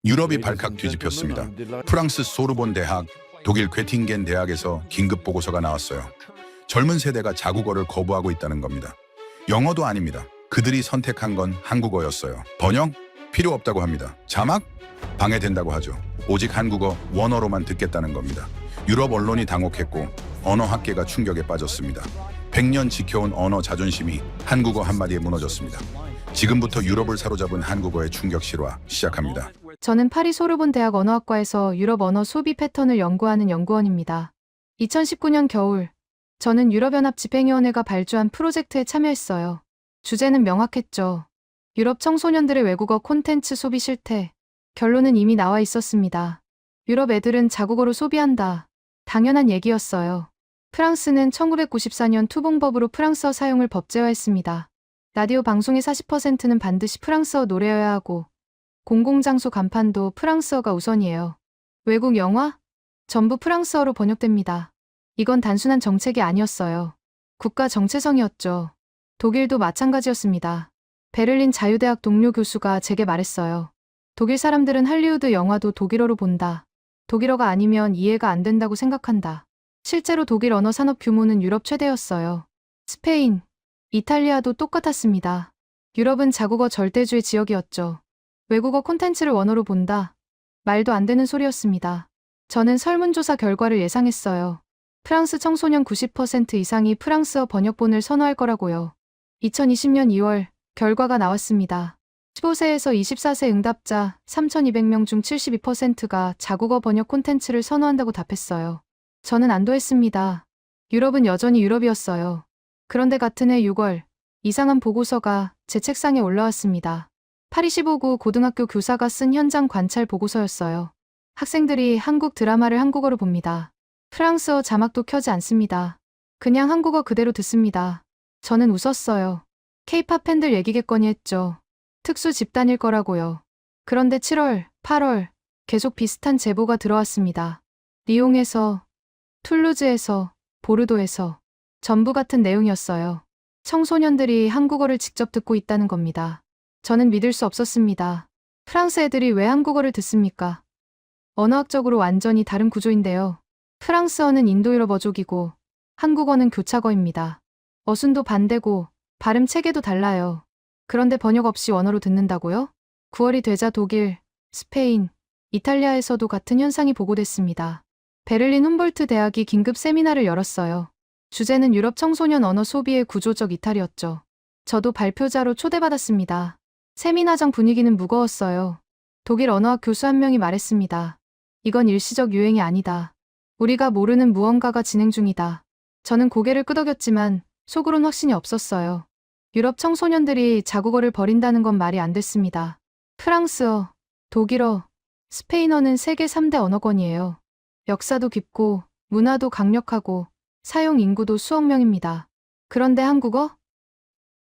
유럽이 발칵 뒤집혔습니다. 프랑스 소르본 대학, 독일 괴팅겐 대학에서 긴급 보고서가 나왔어요. 젊은 세대가 자국어를 거부하고 있다는 겁니다. 영어도 아닙니다. 그들이 선택한 건 한국어였어요. 번역? 필요 없다고 합니다. 자막? 방해된다고 하죠. 오직 한국어 원어로만 듣겠다는 겁니다. 유럽 언론이 당혹했고 언어학계가 충격에 빠졌습니다. 100년 지켜온 언어 자존심이 한국어 한마디에 무너졌습니다. 지금부터 유럽을 사로잡은 한국어의 충격 실화 시작합니다. 저는 파리 소르본 대학 언어학과에서 유럽 언어 소비 패턴을 연구하는 연구원입니다. 2019년 겨울, 저는 유럽연합 집행위원회가 발주한 프로젝트에 참여했어요. 주제는 명확했죠. 유럽 청소년들의 외국어 콘텐츠 소비 실태. 결론은 이미 나와 있었습니다. 유럽 애들은 자국어로 소비한다. 당연한 얘기였어요. 프랑스는 1994년 투봉법으로 프랑스어 사용을 법제화했습니다. 라디오 방송의 40%는 반드시 프랑스어 노래여야 하고 공공장소 간판도 프랑스어가 우선이에요. 외국 영화? 전부 프랑스어로 번역됩니다. 이건 단순한 정책이 아니었어요. 국가 정체성이었죠. 독일도 마찬가지였습니다. 베를린 자유대학 동료 교수가 제게 말했어요. 독일 사람들은 할리우드 영화도 독일어로 본다. 독일어가 아니면 이해가 안 된다고 생각한다. 실제로 독일 언어 산업 규모는 유럽 최대였어요. 스페인, 이탈리아도 똑같았습니다. 유럽은 자국어 절대주의 지역이었죠. 외국어 콘텐츠를 원어로 본다. 말도 안 되는 소리였습니다. 저는 설문조사 결과를 예상했어요. 프랑스 청소년 90% 이상이 프랑스어 번역본을 선호할 거라고요. 2020년 2월 결과가 나왔습니다. 15세에서 24세 응답자 3,200명 중 72%가 자국어 번역 콘텐츠를 선호한다고 답했어요. 저는 안도했습니다. 유럽은 여전히 유럽이었어요. 그런데 같은 해 6월 이상한 보고서가 제 책상에 올라왔습니다. 파리 15구 고등학교 교사가 쓴 현장 관찰 보고서였어요. 학생들이 한국 드라마를 한국어로 봅니다. 프랑스어 자막도 켜지 않습니다. 그냥 한국어 그대로 듣습니다. 저는 웃었어요. K-팝 팬들 얘기겠거니 했죠. 특수 집단일 거라고요. 그런데 7월, 8월 계속 비슷한 제보가 들어왔습니다. 리옹에서, 툴루즈에서, 보르도에서 전부 같은 내용이었어요. 청소년들이 한국어를 직접 듣고 있다는 겁니다. 저는 믿을 수 없었습니다. 프랑스 애들이 왜 한국어를 듣습니까? 언어학적으로 완전히 다른 구조인데요. 프랑스어는 인도유럽 어족이고 한국어는 교차어입니다. 어순도 반대고 발음 체계도 달라요. 그런데 번역 없이 원어로 듣는다고요? 9월이 되자 독일, 스페인, 이탈리아에서도 같은 현상이 보고됐습니다. 베를린 훔볼트 대학이 긴급 세미나를 열었어요. 주제는 유럽 청소년 언어 소비의 구조적 이탈이었죠. 저도 발표자로 초대받았습니다. 세미나장 분위기는 무거웠어요. 독일 언어학 교수 한 명이 말했습니다. 이건 일시적 유행이 아니다. 우리가 모르는 무언가가 진행 중이다. 저는 고개를 끄덕였지만 속으론 확신이 없었어요. 유럽 청소년들이 자국어를 버린다는 건 말이 안 됐습니다. 프랑스어, 독일어, 스페인어는 세계 3대 언어권이에요. 역사도 깊고 문화도 강력하고 사용 인구도 수억 명입니다. 그런데 한국어?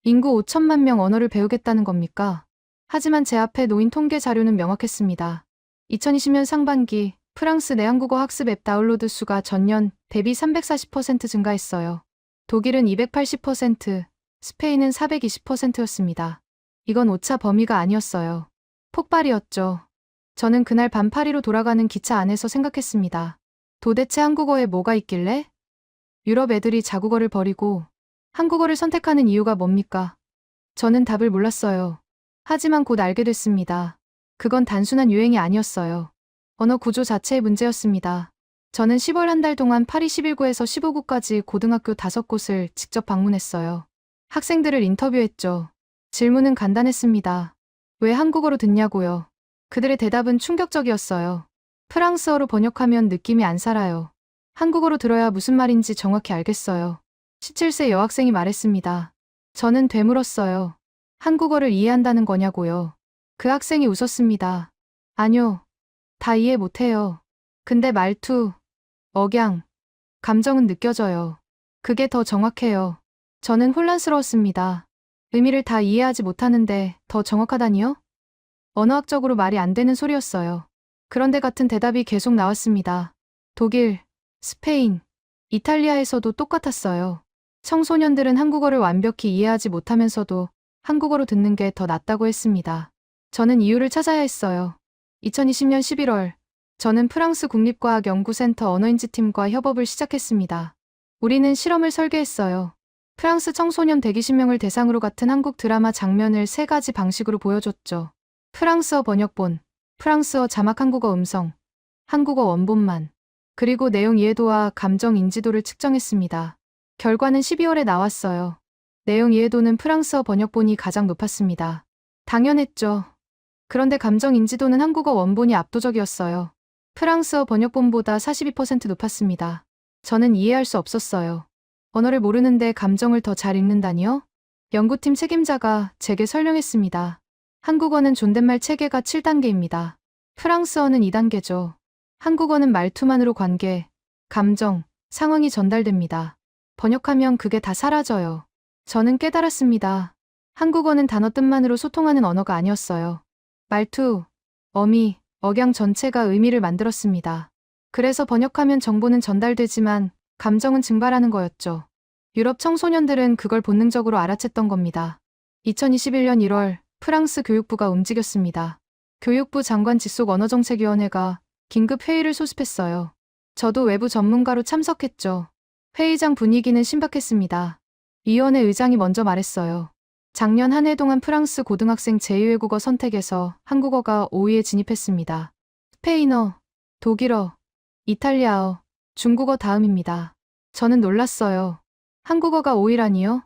인구 5천만 명 언어를 배우겠다는 겁니까? 하지만 제 앞에 놓인 통계 자료는 명확했습니다. 2020년 상반기 프랑스 내 한국어 학습 앱 다운로드 수가 전년 대비 340% 증가했어요. 독일은 280%, 스페인은 420%였습니다. 이건 오차 범위가 아니었어요. 폭발이었죠. 저는 그날 밤 파리로 돌아가는 기차 안에서 생각했습니다. 도대체 한국어에 뭐가 있길래? 유럽 애들이 자국어를 버리고 한국어를 선택하는 이유가 뭡니까? 저는 답을 몰랐어요. 하지만 곧 알게 됐습니다. 그건 단순한 유행이 아니었어요. 언어 구조 자체의 문제였습니다. 저는 10월 한 달 동안 파리 11구에서 15구까지 고등학교 5곳을 직접 방문했어요. 학생들을 인터뷰했죠. 질문은 간단했습니다. 왜 한국어로 듣냐고요. 그들의 대답은 충격적이었어요. 프랑스어로 번역하면 느낌이 안 살아요. 한국어로 들어야 무슨 말인지 정확히 알겠어요. 17세 여학생이 말했습니다. 저는 되물었어요. 한국어를 이해한다는 거냐고요. 그 학생이 웃었습니다. 아니요. 다 이해 못해요. 근데 말투, 억양, 감정은 느껴져요. 그게 더 정확해요. 저는 혼란스러웠습니다. 의미를 다 이해하지 못하는데 더 정확하다니요? 언어학적으로 말이 안 되는 소리였어요. 그런데 같은 대답이 계속 나왔습니다. 독일, 스페인, 이탈리아에서도 똑같았어요. 청소년들은 한국어를 완벽히 이해하지 못하면서도 한국어로 듣는 게 더 낫다고 했습니다. 저는 이유를 찾아야 했어요. 2020년 11월, 저는 프랑스 국립과학연구센터 언어인지팀과 협업을 시작했습니다. 우리는 실험을 설계했어요. 프랑스 청소년 120명을 대상으로 같은 한국 드라마 장면을 3가지 방식으로 보여줬죠. 프랑스어 번역본, 프랑스어 자막 한국어 음성, 한국어 원본만, 그리고 내용 이해도와 감정 인지도를 측정했습니다. 결과는 12월에 나왔어요. 내용 이해도는 프랑스어 번역본이 가장 높았습니다. 당연했죠. 그런데 감정 인지도는 한국어 원본이 압도적이었어요. 프랑스어 번역본보다 42% 높았습니다. 저는 이해할 수 없었어요. 언어를 모르는데 감정을 더 잘 읽는다니요? 연구팀 책임자가 제게 설명했습니다. 한국어는 존댓말 체계가 7단계입니다. 프랑스어는 2단계죠. 한국어는 말투만으로 관계, 감정, 상황이 전달됩니다. 번역하면 그게 다 사라져요. 저는 깨달았습니다. 한국어는 단어 뜻만으로 소통하는 언어가 아니었어요. 말투, 어미, 억양 전체가 의미를 만들었습니다. 그래서 번역하면 정보는 전달되지만 감정은 증발하는 거였죠. 유럽 청소년들은 그걸 본능적으로 알아챘던 겁니다. 2021년 1월 프랑스 교육부가 움직였습니다. 교육부 장관 직속 언어정책위원회가 긴급 회의를 소집했어요. 저도 외부 전문가로 참석했죠. 회의장 분위기는 신박했습니다. 위원회 의장이 먼저 말했어요. 작년 한 해 동안 프랑스 고등학생 제2외국어 선택에서 한국어가 5위에 진입했습니다. 스페인어, 독일어, 이탈리아어, 중국어 다음입니다. 저는 놀랐어요. 한국어가 5위라니요?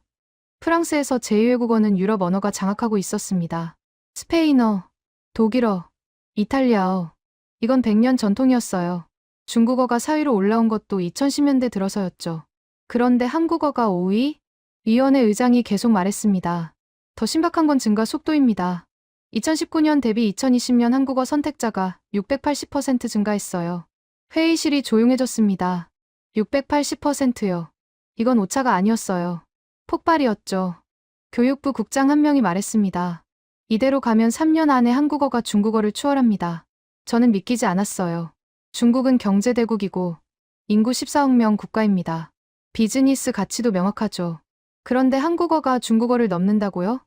프랑스에서 제2외국어는 유럽 언어가 장악하고 있었습니다. 스페인어, 독일어, 이탈리아어. 이건 100년 전통이었어요. 중국어가 4위로 올라온 것도 2010년대 들어서였죠. 그런데 한국어가 5위? 위원회 의장이 계속 말했습니다. 더 심각한 건 증가 속도입니다. 2019년 대비 2020년 한국어 선택자가 680% 증가했어요. 회의실이 조용해졌습니다. 680%요. 이건 오차가 아니었어요. 폭발이었죠. 교육부 국장 한 명이 말했습니다. 이대로 가면 3년 안에 한국어가 중국어를 추월합니다. 저는 믿기지 않았어요. 중국은 경제대국이고 인구 14억 명 국가입니다. 비즈니스 가치도 명확하죠. 그런데 한국어가 중국어를 넘는다고요?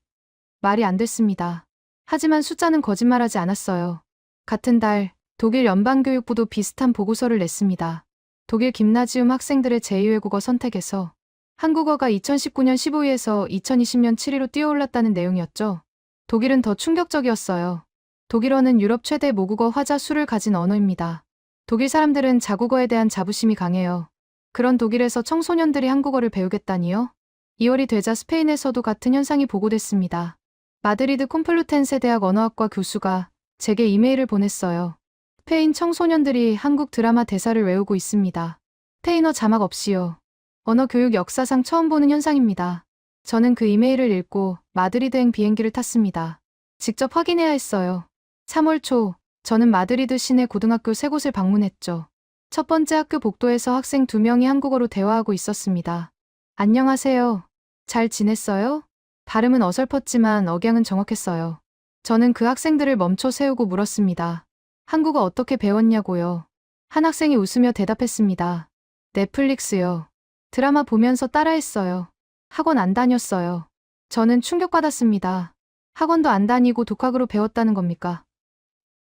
말이 안 됐습니다. 하지만 숫자는 거짓말하지 않았어요. 같은 달 독일 연방교육부도 비슷한 보고서를 냈습니다. 독일 김나지움 학생들의 제2외국어 선택에서 한국어가 2019년 15위에서 2020년 7위로 뛰어올랐다는 내용이었죠. 독일은 더 충격적이었어요. 독일어는 유럽 최대 모국어 화자 수를 가진 언어입니다. 독일 사람들은 자국어에 대한 자부심이 강해요. 그런 독일에서 청소년들이 한국어를 배우겠다니요? 2월이 되자 스페인에서도 같은 현상이 보고됐습니다. 마드리드 콤플루텐세 대학 언어학과 교수가 제게 이메일을 보냈어요. 스페인 청소년들이 한국 드라마 대사를 외우고 있습니다. 스페인어 자막 없이요. 언어 교육 역사상 처음 보는 현상입니다. 저는 그 이메일을 읽고 마드리드행 비행기를 탔습니다. 직접 확인해야 했어요. 3월 초, 저는 마드리드 시내 고등학교 3곳을 방문했죠. 첫 번째 학교 복도에서 학생 2명이 한국어로 대화하고 있었습니다. 안녕하세요. 잘 지냈어요? 발음은 어설펐지만 억양은 정확했어요. 저는 그 학생들을 멈춰 세우고 물었습니다. 한국어 어떻게 배웠냐고요. 한 학생이 웃으며 대답했습니다. 넷플릭스요. 드라마 보면서 따라했어요. 학원 안 다녔어요. 저는 충격받았습니다. 학원도 안 다니고 독학으로 배웠다는 겁니까?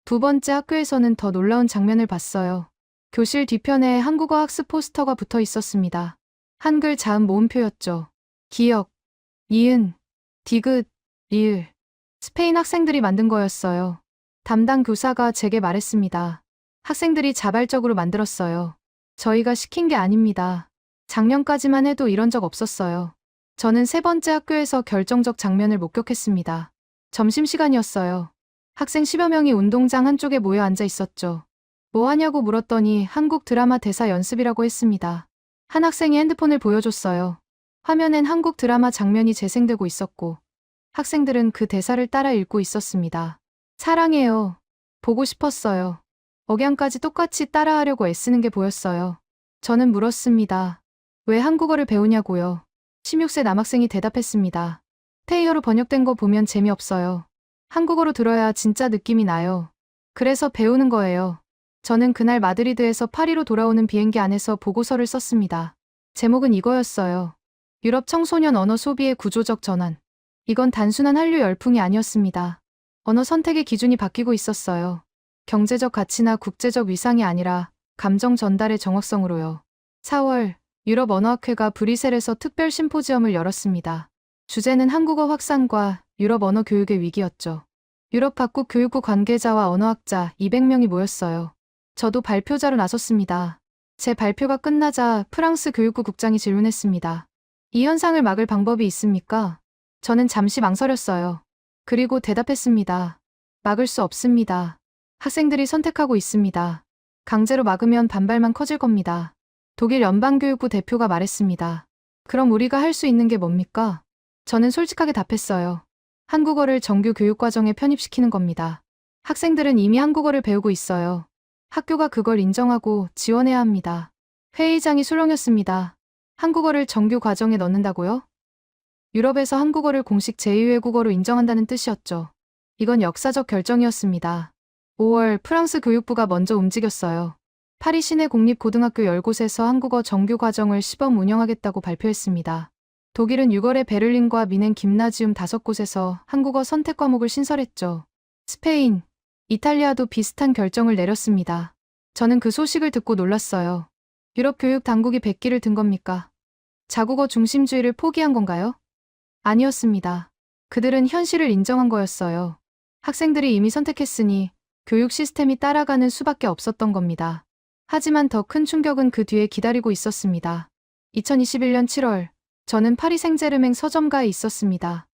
두 번째 학교에서는 더 놀라운 장면을 봤어요. 교실 뒤편에 한국어 학습 포스터가 붙어 있었습니다. 한글 자음 모음표였죠. 기역, 니은, 디귿, 리을. 스페인 학생들이 만든 거였어요. 담당 교사가 제게 말했습니다. 학생들이 자발적으로 만들었어요. 저희가 시킨 게 아닙니다. 작년까지만 해도 이런 적 없었어요. 저는 세 번째 학교에서 결정적 장면을 목격했습니다. 점심시간이었어요. 학생 10여 명이 운동장 한쪽에 모여 앉아 있었죠. 뭐 하냐고 물었더니 한국 드라마 대사 연습이라고 했습니다. 한 학생이 핸드폰을 보여줬어요. 화면엔 한국 드라마 장면이 재생되고 있었고 학생들은 그 대사를 따라 읽고 있었습니다. 사랑해요. 보고 싶었어요. 억양까지 똑같이 따라하려고 애쓰는 게 보였어요. 저는 물었습니다. 왜 한국어를 배우냐고요. 16세 남학생이 대답했습니다. 스페인어로 번역된 거 보면 재미없어요. 한국어로 들어야 진짜 느낌이 나요. 그래서 배우는 거예요. 저는 그날 마드리드에서 파리로 돌아오는 비행기 안에서 보고서를 썼습니다. 제목은 이거였어요. 유럽 청소년 언어 소비의 구조적 전환. 이건 단순한 한류 열풍이 아니었습니다. 언어 선택의 기준이 바뀌고 있었어요. 경제적 가치나 국제적 위상이 아니라 감정 전달의 정확성으로요. 4월, 유럽 언어학회가 브뤼셀에서 특별 심포지엄을 열었습니다. 주제는 한국어 확산과 유럽 언어 교육의 위기였죠. 유럽 각국 교육부 관계자와 언어학자 200명이 모였어요. 저도 발표자로 나섰습니다. 제 발표가 끝나자 프랑스 교육부 국장이 질문했습니다. 이 현상을 막을 방법이 있습니까? 저는 잠시 망설였어요. 그리고 대답했습니다. 막을 수 없습니다. 학생들이 선택하고 있습니다. 강제로 막으면 반발만 커질 겁니다. 독일 연방교육부 대표가 말했습니다. 그럼 우리가 할 수 있는 게 뭡니까? 저는 솔직하게 답했어요. 한국어를 정규 교육과정에 편입시키는 겁니다. 학생들은 이미 한국어를 배우고 있어요. 학교가 그걸 인정하고 지원해야 합니다. 회의장이 술렁였습니다. 한국어를 정규 과정에 넣는다고요? 유럽에서 한국어를 공식 제2외국어로 인정한다는 뜻이었죠. 이건 역사적 결정이었습니다. 5월 프랑스 교육부가 먼저 움직였어요. 파리 시내 공립고등학교 10곳에서 한국어 정규 과정을 시범 운영하겠다고 발표했습니다. 독일은 6월에 베를린과 미넨 김나지움 5곳에서 한국어 선택 과목을 신설했죠. 스페인, 이탈리아도 비슷한 결정을 내렸습니다. 저는 그 소식을 듣고 놀랐어요. 유럽 교육 당국이 백기를 든 겁니까? 자국어 중심주의를 포기한 건가요? 아니었습니다. 그들은 현실을 인정한 거였어요. 학생들이 이미 선택했으니 교육 시스템이 따라가는 수밖에 없었던 겁니다. 하지만 더 큰 충격은 그 뒤에 기다리고 있었습니다. 2021년 7월, 저는 파리 생제르맹 서점가에 있었습니다.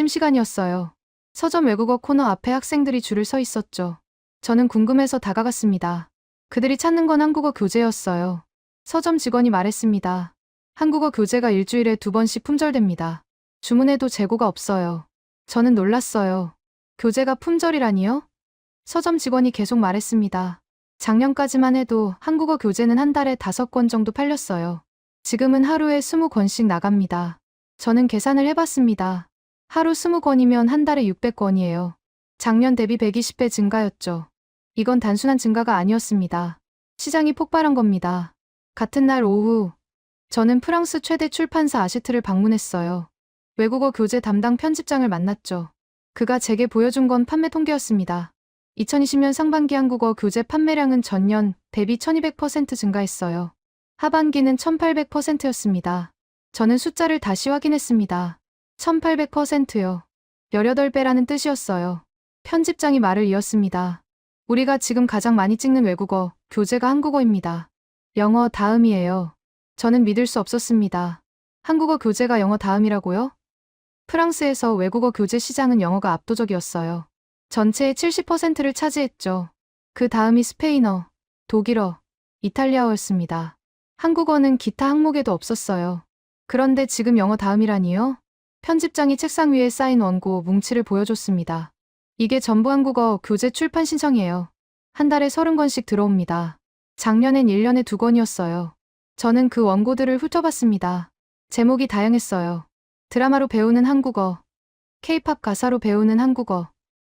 점심시간이었어요. 서점 외국어 코너 앞에 학생들이 줄을 서 있었죠. 저는 궁금해서 다가갔습니다. 그들이 찾는 건 한국어 교재였어요. 서점 직원이 말했습니다. 한국어 교재가 일주일에 2번씩 품절됩니다. 주문해도 재고가 없어요. 저는 놀랐어요. 교재가 품절이라니요? 서점 직원이 계속 말했습니다. 작년까지만 해도 한국어 교재는 한 달에 5권 정도 팔렸어요. 지금은 하루에 20권씩 나갑니다. 저는 계산을 해봤습니다. 하루 20권이면 한 달에 600권이에요. 작년 대비 120배 증가였죠. 이건 단순한 증가가 아니었습니다. 시장이 폭발한 겁니다. 같은 날 오후, 저는 프랑스 최대 출판사 아시트를 방문했어요. 외국어 교재 담당 편집장을 만났죠. 그가 제게 보여준 건 판매 통계였습니다. 2020년 상반기 한국어 교재 판매량은 전년 대비 1200% 증가했어요. 하반기는 1800%였습니다. 저는 숫자를 다시 확인했습니다. 1800%요. 18배라는 뜻이었어요. 편집장이 말을 이었습니다. 우리가 지금 가장 많이 찍는 외국어 교재가 한국어입니다. 영어 다음이에요. 저는 믿을 수 없었습니다. 한국어 교재가 영어 다음이라고요? 프랑스에서 외국어 교재 시장은 영어가 압도적이었어요. 전체의 70%를 차지했죠. 그 다음이 스페인어, 독일어, 이탈리아어였습니다. 한국어는 기타 항목에도 없었어요. 그런데 지금 영어 다음이라니요? 편집장이 책상 위에 쌓인 원고 뭉치를 보여줬습니다. 이게 전부 한국어 교재 출판 신청이에요. 한 달에 30권씩 들어옵니다. 작년엔 1년에 2권이었어요. 저는 그 원고들을 훑어봤습니다. 제목이 다양했어요. 드라마로 배우는 한국어, K-팝 가사로 배우는 한국어,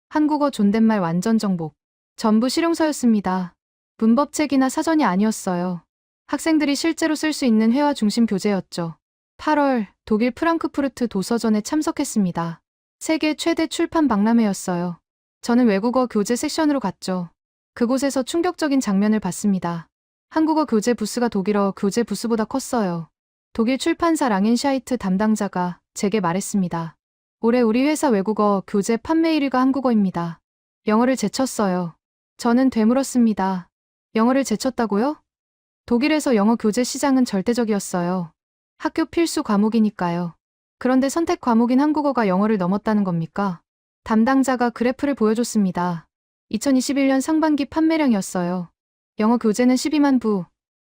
한국어 존댓말 완전 정복. 전부 실용서였습니다. 문법책이나 사전이 아니었어요. 학생들이 실제로 쓸 수 있는 회화 중심 교재였죠. 8월, 독일 프랑크푸르트 도서전에 참석했습니다. 세계 최대 출판 박람회였어요. 저는 외국어 교재 섹션으로 갔죠. 그곳에서 충격적인 장면을 봤습니다. 한국어 교재 부스가 독일어 교재 부스보다 컸어요. 독일 출판사 랑엔샤이트 담당자가 제게 말했습니다. 올해 우리 회사 외국어 교재 판매 1위가 한국어입니다. 영어를 제쳤어요. 저는 되물었습니다. 영어를 제쳤다고요? 독일에서 영어 교재 시장은 절대적이었어요. 학교 필수 과목이니까요. 그런데 선택 과목인 한국어가 영어를 넘었다는 겁니까? 담당자가 그래프를 보여줬습니다. 2021년 상반기 판매량이었어요. 영어 교재는 12만 부,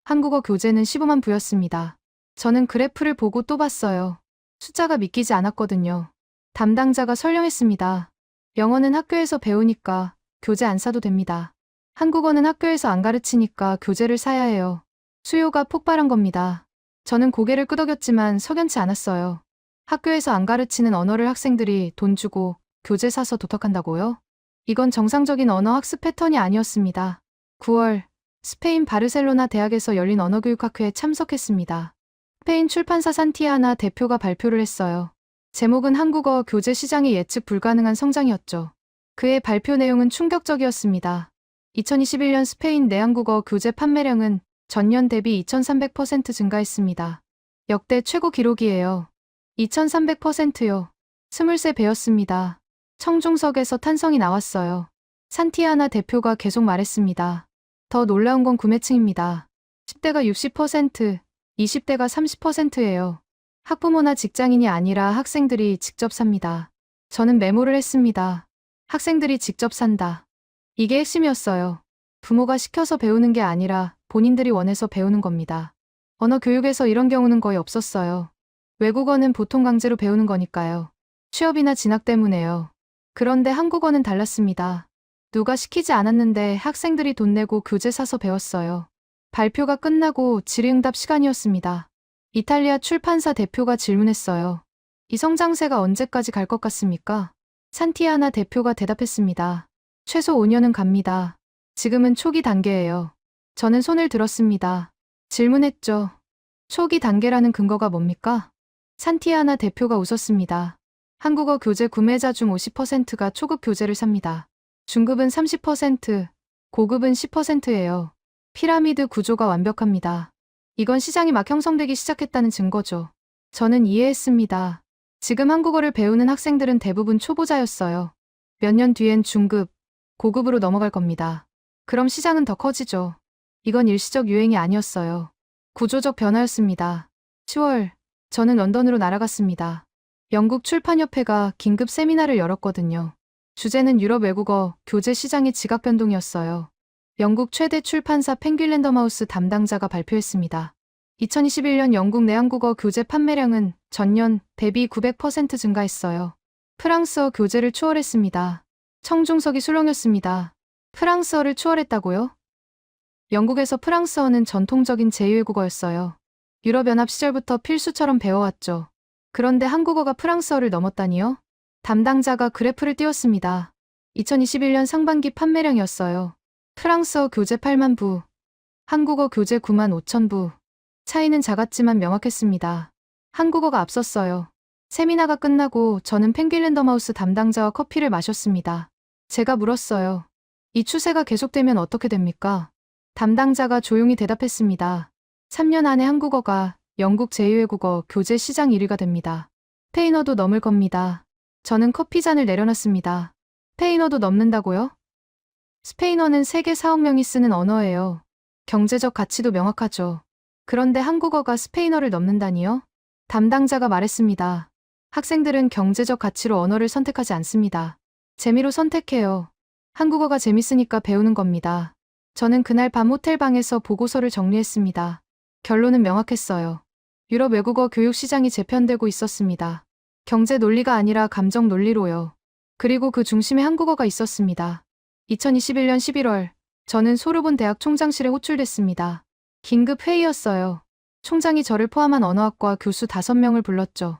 한국어 교재는 15만 부였습니다. 저는 그래프를 보고 또 봤어요. 숫자가 믿기지 않았거든요. 담당자가 설명했습니다. 영어는 학교에서 배우니까 교재 안 사도 됩니다. 한국어는 학교에서 안 가르치니까 교재를 사야 해요. 수요가 폭발한 겁니다. 저는 고개를 끄덕였지만 석연치 않았어요. 학교에서 안 가르치는 언어를 학생들이 돈 주고 교재 사서 도덕한다고요? 이건 정상적인 언어 학습 패턴이 아니었습니다. 9월, 스페인 바르셀로나 대학에서 열린 언어교육학회에 참석했습니다. 스페인 출판사 산티아나 대표가 발표를 했어요. 제목은 한국어 교재 시장의 예측 불가능한 성장이었죠. 그의 발표 내용은 충격적이었습니다. 2021년 스페인 내한국어 교재 판매량은 전년 대비 2300% 증가했습니다. 역대 최고 기록이에요. 2300%요. 23배였습니다. 청중석에서 탄성이 나왔어요. 산티아나 대표가 계속 말했습니다. 더 놀라운 건 구매층입니다. 10대가 60%, 20대가 30%예요. 학부모나 직장인이 아니라 학생들이 직접 삽니다. 저는 메모를 했습니다. 학생들이 직접 산다. 이게 핵심이었어요. 부모가 시켜서 배우는 게 아니라 본인들이 원해서 배우는 겁니다. 언어 교육에서 이런 경우는 거의 없었어요. 외국어는 보통 강제로 배우는 거니까요. 취업이나 진학 때문에요. 그런데 한국어는 달랐습니다. 누가 시키지 않았는데 학생들이 돈 내고 교재 사서 배웠어요. 발표가 끝나고 질의응답 시간이었습니다. 이탈리아 출판사 대표가 질문했어요. 이 성장세가 언제까지 갈 것 같습니까? 산티아나 대표가 대답했습니다. 최소 5년은 갑니다. 지금은 초기 단계예요. 저는 손을 들었습니다. 질문했죠. 초기 단계라는 근거가 뭡니까? 산티아나 대표가 웃었습니다. 한국어 교재 구매자 중 50%가 초급 교재를 삽니다. 중급은 30%, 고급은 10%예요. 피라미드 구조가 완벽합니다. 이건 시장이 막 형성되기 시작했다는 증거죠. 저는 이해했습니다. 지금 한국어를 배우는 학생들은 대부분 초보자였어요. 몇 년 뒤엔 중급, 고급으로 넘어갈 겁니다. 그럼 시장은 더 커지죠. 이건 일시적 유행이 아니었어요. 구조적 변화였습니다. 10월, 저는 런던으로 날아갔습니다. 영국 출판협회가 긴급 세미나를 열었거든요. 주제는 유럽 외국어 교재 시장의 지각 변동이었어요. 영국 최대 출판사 펭귄 랜덤하우스 담당자가 발표했습니다. 2021년 영국 내한국어 교재 판매량은 전년 대비 900% 증가했어요. 프랑스어 교재를 추월했습니다. 청중석이 술렁였습니다. 프랑스어를 추월했다고요? 영국에서 프랑스어는 전통적인 제2외국어였어요. 유럽연합 시절부터 필수처럼 배워왔죠. 그런데 한국어가 프랑스어를 넘었다니요? 담당자가 그래프를 띄웠습니다. 2021년 상반기 판매량이었어요. 프랑스어 교재 8만 부, 한국어 교재 9만 5천 부. 차이는 작았지만 명확했습니다. 한국어가 앞섰어요. 세미나가 끝나고 저는 펭귄 랜덤하우스 담당자와 커피를 마셨습니다. 제가 물었어요. 이 추세가 계속되면 어떻게 됩니까? 담당자가 조용히 대답했습니다. 3년 안에 한국어가 영국 제2외국어 교재 시장 1위가 됩니다. 스페인어도 넘을 겁니다. 저는 커피잔을 내려놨습니다. 스페인어도 넘는다고요? 스페인어는 세계 4억 명이 쓰는 언어예요. 경제적 가치도 명확하죠. 그런데 한국어가 스페인어를 넘는다니요? 담당자가 말했습니다. 학생들은 경제적 가치로 언어를 선택하지 않습니다. 재미로 선택해요. 한국어가 재밌으니까 배우는 겁니다. 저는 그날 밤 호텔방에서 보고서를 정리했습니다. 결론은 명확했어요. 유럽 외국어 교육 시장이 재편되고 있었습니다. 경제 논리가 아니라 감정 논리로요. 그리고 그 중심에 한국어가 있었습니다. 2021년 11월, 저는 소르본 대학 총장실에 호출됐습니다. 긴급 회의였어요. 총장이 저를 포함한 언어학과 교수 5명을 불렀죠.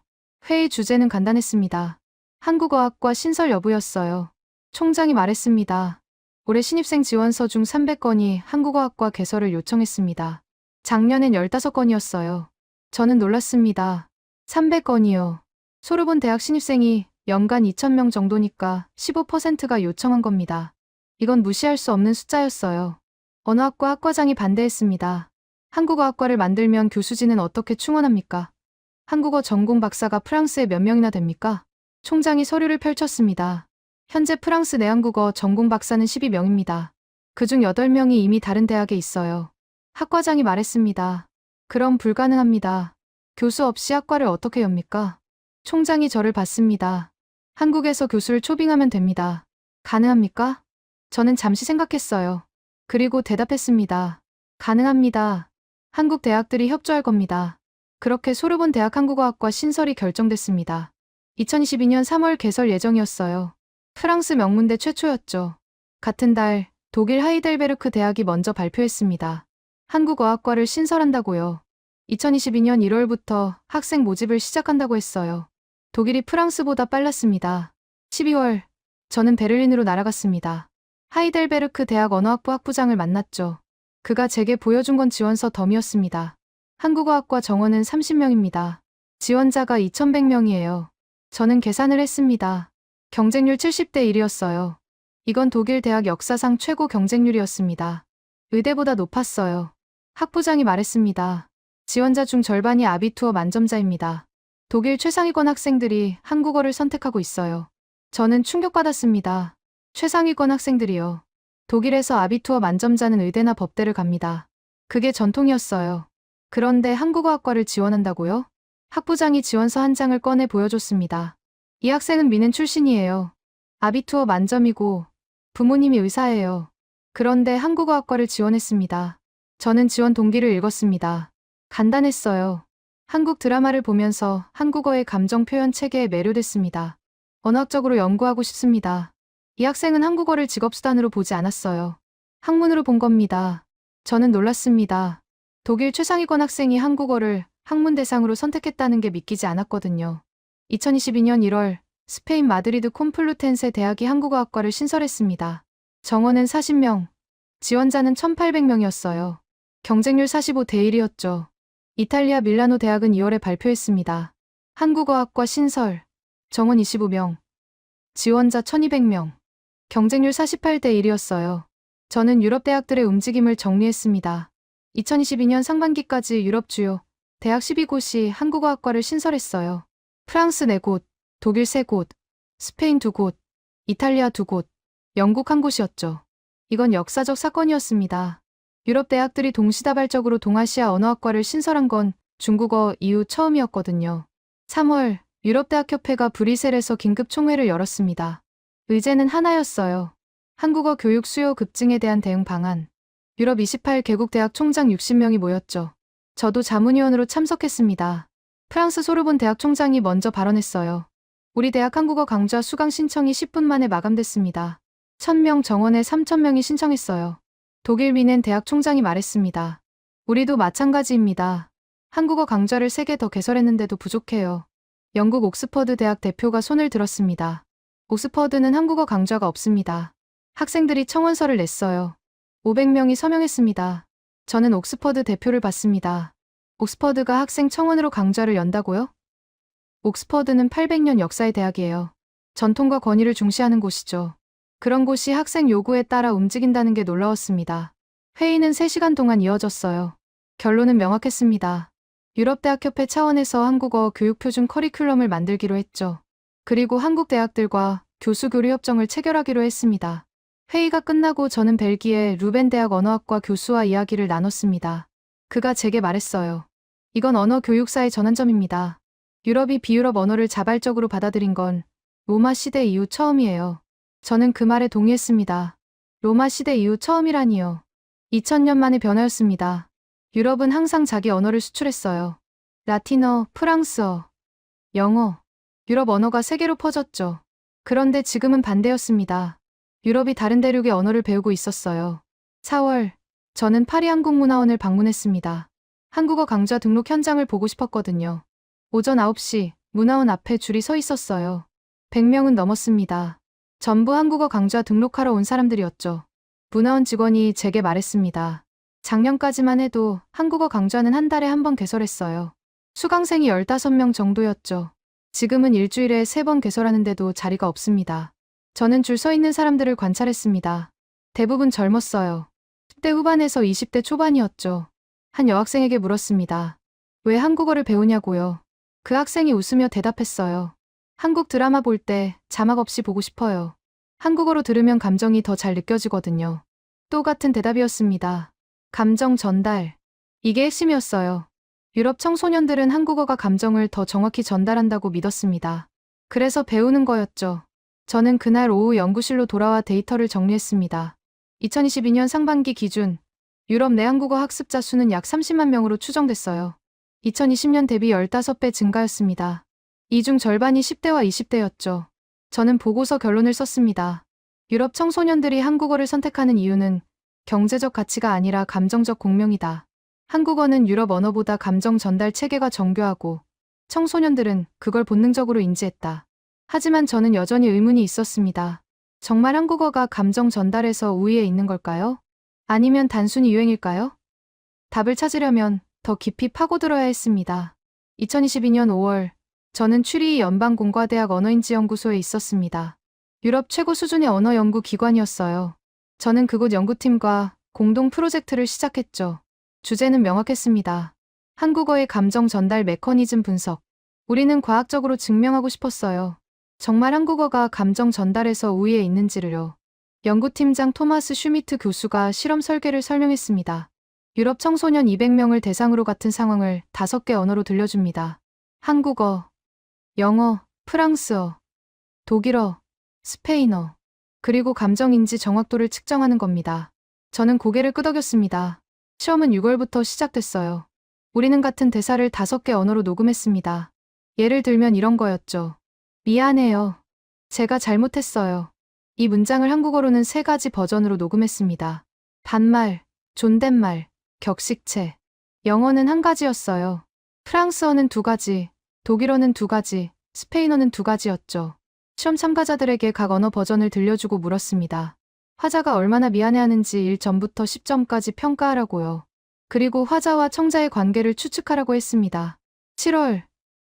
회의 주제는 간단했습니다. 한국어학과 신설 여부였어요. 총장이 말했습니다. 올해 신입생 지원서 중 300건이 한국어학과 개설을 요청했습니다. 작년엔 15건이었어요. 저는 놀랐습니다. 300건이요. 소르본 대학 신입생이 연간 2,000명 정도니까 15%가 요청한 겁니다. 이건 무시할 수 없는 숫자였어요. 언어학과 학과장이 반대했습니다. 한국어학과를 만들면 교수진은 어떻게 충원합니까? 한국어 전공 박사가 프랑스에 몇 명이나 됩니까? 총장이 서류를 펼쳤습니다. 현재 프랑스 내한국어 전공 박사는 12명입니다. 그중 8명이 이미 다른 대학에 있어요. 학과장이 말했습니다. 그럼 불가능합니다. 교수 없이 학과를 어떻게 엽니까? 총장이 저를 봤습니다. 한국에서 교수를 초빙하면 됩니다. 가능합니까? 저는 잠시 생각했어요. 그리고 대답했습니다. 가능합니다. 한국 대학들이 협조할 겁니다. 그렇게 소르본 대학 한국어학과 신설이 결정됐습니다. 2022년 3월 개설 예정이었어요. 프랑스 명문대 최초였죠. 같은 달 독일 하이델베르크 대학이 먼저 발표했습니다. 한국어학과를 신설한다고요. 2022년 1월부터 학생 모집을 시작한다고 했어요. 독일이 프랑스보다 빨랐습니다. 12월, 저는 베를린으로 날아갔습니다. 하이델베르크 대학 언어학부 학부장을 만났죠. 그가 제게 보여준 건 지원서 덤이었습니다. 한국어학과 정원은 30명입니다. 지원자가 2,100명이에요. 저는 계산을 했습니다. 경쟁률 70대 1이었어요. 이건 독일 대학 역사상 최고 경쟁률이었습니다. 의대보다 높았어요. 학부장이 말했습니다. 지원자 중 절반이 아비투어 만점자입니다. 독일 최상위권 학생들이 한국어를 선택하고 있어요. 저는 충격받았습니다. 최상위권 학생들이요. 독일에서 아비투어 만점자는 의대나 법대를 갑니다. 그게 전통이었어요. 그런데 한국어학과를 지원한다고요? 학부장이 지원서 한 장을 꺼내 보여줬습니다. 이 학생은 미넨 출신이에요. 아비투어 만점이고 부모님이 의사예요. 그런데 한국어학과를 지원했습니다. 저는 지원 동기를 읽었습니다. 간단했어요. 한국 드라마를 보면서 한국어의 감정 표현 체계에 매료됐습니다. 언어학적으로 연구하고 싶습니다. 이 학생은 한국어를 직업수단으로 보지 않았어요. 학문으로 본 겁니다. 저는 놀랐습니다. 독일 최상위권 학생이 한국어를 학문 대상으로 선택했다는 게 믿기지 않았거든요. 2022년 1월 스페인 마드리드 콤플루텐세 대학이 한국어학과를 신설했습니다. 정원은 40명, 지원자는 1,800명이었어요. 경쟁률 45대 1이었죠. 이탈리아 밀라노 대학은 2월에 발표했습니다. 한국어학과 신설, 정원 25명, 지원자 1,200명, 경쟁률 48대 1이었어요. 저는 유럽 대학들의 움직임을 정리했습니다. 2022년 상반기까지 유럽 주요 대학 12곳이 한국어학과를 신설했어요. 프랑스 4곳, 독일 3곳, 스페인 2곳, 이탈리아 2곳, 영국 1곳이었죠. 이건 역사적 사건이었습니다. 유럽 대학들이 동시다발적으로 동아시아 언어학과를 신설한 건 중국어 이후 처음이었거든요. 3월 유럽대학협회가 브뤼셀에서 긴급 총회를 열었습니다. 의제는 하나였어요. 한국어 교육 수요 급증에 대한 대응 방안. 유럽 28개국 대학 총장 60명이 모였죠. 저도 자문위원으로 참석했습니다. 프랑스 소르본 대학 총장이 먼저 발언했어요. 우리 대학 한국어 강좌 수강 신청이 10분 만에 마감됐습니다. 1,000명 정원에 3,000명이 신청했어요. 독일 미넨 대학 총장이 말했습니다. 우리도 마찬가지입니다. 한국어 강좌를 3개 더 개설했는데도 부족해요. 영국 옥스퍼드 대학 대표가 손을 들었습니다. 옥스퍼드는 한국어 강좌가 없습니다. 학생들이 청원서를 냈어요. 500명이 서명했습니다. 저는 옥스퍼드 대표를 봤습니다. 옥스퍼드가 학생 청원으로 강좌를 연다고요? 옥스퍼드는 800년 역사의 대학이에요. 전통과 권위를 중시하는 곳이죠. 그런 곳이 학생 요구에 따라 움직인다는 게 놀라웠습니다. 회의는 3시간 동안 이어졌어요. 결론은 명확했습니다. 유럽대학협회 차원에서 한국어 교육표준 커리큘럼을 만들기로 했죠. 그리고 한국 대학들과 교수교류 협정을 체결하기로 했습니다. 회의가 끝나고 저는 벨기에 루벤 대학 언어학과 교수와 이야기를 나눴습니다. 그가 제게 말했어요. 이건 언어 교육사의 전환점입니다. 유럽이 비유럽 언어를 자발적으로 받아들인 건 로마 시대 이후 처음이에요. 저는 그 말에 동의했습니다. 로마 시대 이후 처음이라니요. 2000년 만의 변화였습니다. 유럽은 항상 자기 언어를 수출했어요. 라틴어, 프랑스어, 영어. 유럽 언어가 세계로 퍼졌죠. 그런데 지금은 반대였습니다. 유럽이 다른 대륙의 언어를 배우고 있었어요. 4월, 저는 파리 한국문화원을 방문했습니다. 한국어 강좌 등록 현장을 보고 싶었거든요. 오전 9시 문화원 앞에 줄이 서 있었어요. 100명은 넘었습니다. 전부 한국어 강좌 등록하러 온 사람들이었죠. 문화원 직원이 제게 말했습니다. 작년까지만 해도 한국어 강좌는 한 달에 한 번 개설했어요. 수강생이 15명 정도였죠. 지금은 일주일에 3번 개설하는데도 자리가 없습니다. 저는 줄 서 있는 사람들을 관찰했습니다. 대부분 젊었어요. 10대 후반에서 20대 초반이었죠. 한 여학생에게 물었습니다. 왜 한국어를 배우냐고요. 그 학생이 웃으며 대답했어요. 한국 드라마 볼 때 자막 없이 보고 싶어요. 한국어로 들으면 감정이 더 잘 느껴지거든요. 또 같은 대답이었습니다. 감정 전달. 이게 핵심이었어요. 유럽 청소년들은 한국어가 감정을 더 정확히 전달한다고 믿었습니다. 그래서 배우는 거였죠. 저는 그날 오후 연구실로 돌아와 데이터를 정리했습니다. 2022년 상반기 기준 유럽 내 한국어 학습자 수는 약 30만 명으로 추정됐어요. 2020년 대비 15배 증가였습니다. 이 중 절반이 10대와 20대였죠. 저는 보고서 결론을 썼습니다. 유럽 청소년들이 한국어를 선택하는 이유는 경제적 가치가 아니라 감정적 공명이다. 한국어는 유럽 언어보다 감정 전달 체계가 정교하고 청소년들은 그걸 본능적으로 인지했다. 하지만 저는 여전히 의문이 있었습니다. 정말 한국어가 감정 전달에서 우위에 있는 걸까요? 아니면 단순히 유행일까요? 답을 찾으려면 더 깊이 파고들어야 했습니다. 2022년 5월, 저는 추리히 연방공과대학 언어인지연구소에 있었습니다. 유럽 최고 수준의 언어 연구 기관이었어요. 저는 그곳 연구팀과 공동 프로젝트를 시작했죠. 주제는 명확했습니다. 한국어의 감정 전달 메커니즘 분석. 우리는 과학적으로 증명하고 싶었어요. 정말 한국어가 감정 전달에서 우위에 있는지를요. 연구팀장 토마스 슈미트 교수가 실험 설계를 설명했습니다. 유럽 청소년 200명을 대상으로 같은 상황을 5개 언어로 들려줍니다. 한국어, 영어, 프랑스어, 독일어, 스페인어, 그리고 감정인지 정확도를 측정하는 겁니다. 저는 고개를 끄덕였습니다. 시험은 6월부터 시작됐어요. 우리는 같은 대사를 5개 언어로 녹음했습니다. 예를 들면 이런 거였죠. 미안해요. 제가 잘못했어요. 이 문장을 한국어로는 3가지 버전으로 녹음했습니다. 반말, 존댓말, 격식체. 영어는 1가지였어요. 프랑스어는 2가지, 독일어는 2가지, 스페인어는 2가지였죠. 시험 참가자들에게 각 언어 버전을 들려주고 물었습니다. 화자가 얼마나 미안해하는지 1점부터 10점까지 평가하라고요. 그리고 화자와 청자의 관계를 추측하라고 했습니다. 7월,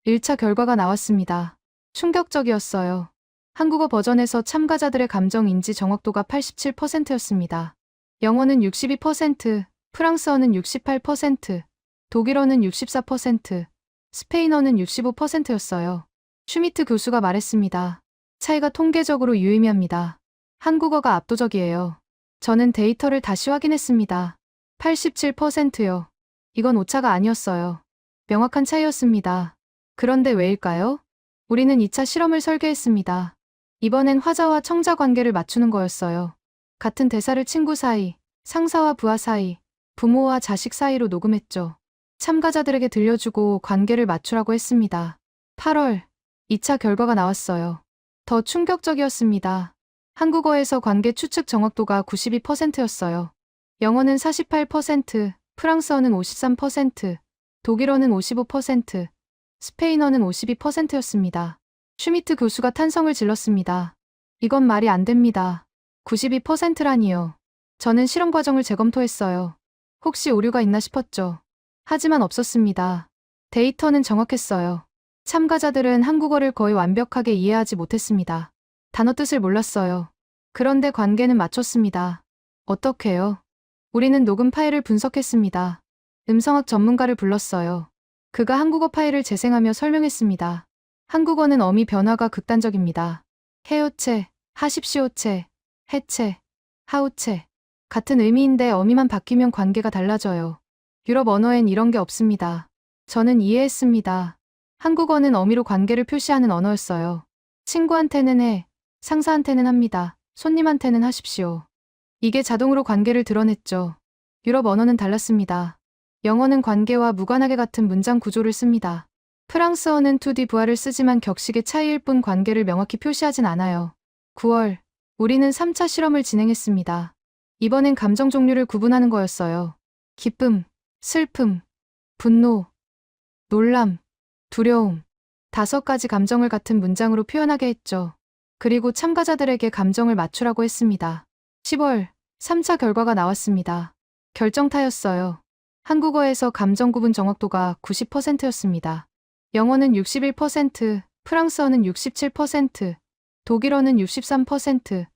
1차 결과가 나왔습니다. 충격적이었어요. 한국어 버전에서 참가자들의 감정 인지 정확도가 87%였습니다. 영어는 62%, 프랑스어는 68%, 독일어는 64%, 스페인어는 65%였어요. 슈미트 교수가 말했습니다. 차이가 통계적으로 유의미합니다. 한국어가 압도적이에요. 저는 데이터를 다시 확인했습니다. 87%요. 이건 오차가 아니었어요. 명확한 차이였습니다. 그런데 왜일까요? 우리는 2차 실험을 설계했습니다. 이번엔 화자와 청자 관계를 맞추는 거였어요. 같은 대사를 친구 사이, 상사와 부하 사이, 부모와 자식 사이로 녹음했죠. 참가자들에게 들려주고 관계를 맞추라고 했습니다. 8월, 2차 결과가 나왔어요. 더 충격적이었습니다. 한국어에서 관계 추측 정확도가 92%였어요. 영어는 48%, 프랑스어는 53%, 독일어는 55%, 스페인어는 52%였습니다. 슈미트 교수가 탄성을 질렀습니다. 이건 말이 안 됩니다. 92%라니요. 저는 실험 과정을 재검토했어요. 혹시 오류가 있나 싶었죠. 하지만 없었습니다. 데이터는 정확했어요. 참가자들은 한국어를 거의 완벽하게 이해하지 못했습니다. 단어 뜻을 몰랐어요. 그런데 관계는 맞췄습니다. 어떻게요? 우리는 녹음 파일을 분석했습니다. 음성학 전문가를 불렀어요. 그가 한국어 파일을 재생하며 설명했습니다. 한국어는 어미 변화가 극단적입니다. 해요체, 하십시오체, 해체, 하우체. 같은 의미인데 어미만 바뀌면 관계가 달라져요. 유럽 언어엔 이런 게 없습니다. 저는 이해했습니다. 한국어는 어미로 관계를 표시하는 언어였어요. 친구한테는 해, 상사한테는 합니다. 손님한테는 하십시오. 이게 자동으로 관계를 드러냈죠. 유럽 언어는 달랐습니다. 영어는 관계와 무관하게 같은 문장 구조를 씁니다. 프랑스어는 to the 부하를 쓰지만 격식의 차이일 뿐 관계를 명확히 표시하진 않아요. 9월, 우리는 3차 실험을 진행했습니다. 이번엔 감정 종류를 구분하는 거였어요. 기쁨, 슬픔, 분노, 놀람, 두려움. 5가지 감정을 같은 문장으로 표현하게 했죠. 그리고 참가자들에게 감정을 맞추라고 했습니다. 10월, 3차 결과가 나왔습니다. 결정타였어요. 한국어에서 감정 구분 정확도가 90%였습니다. 영어는 61%, 프랑스어는 67%, 독일어는 63%,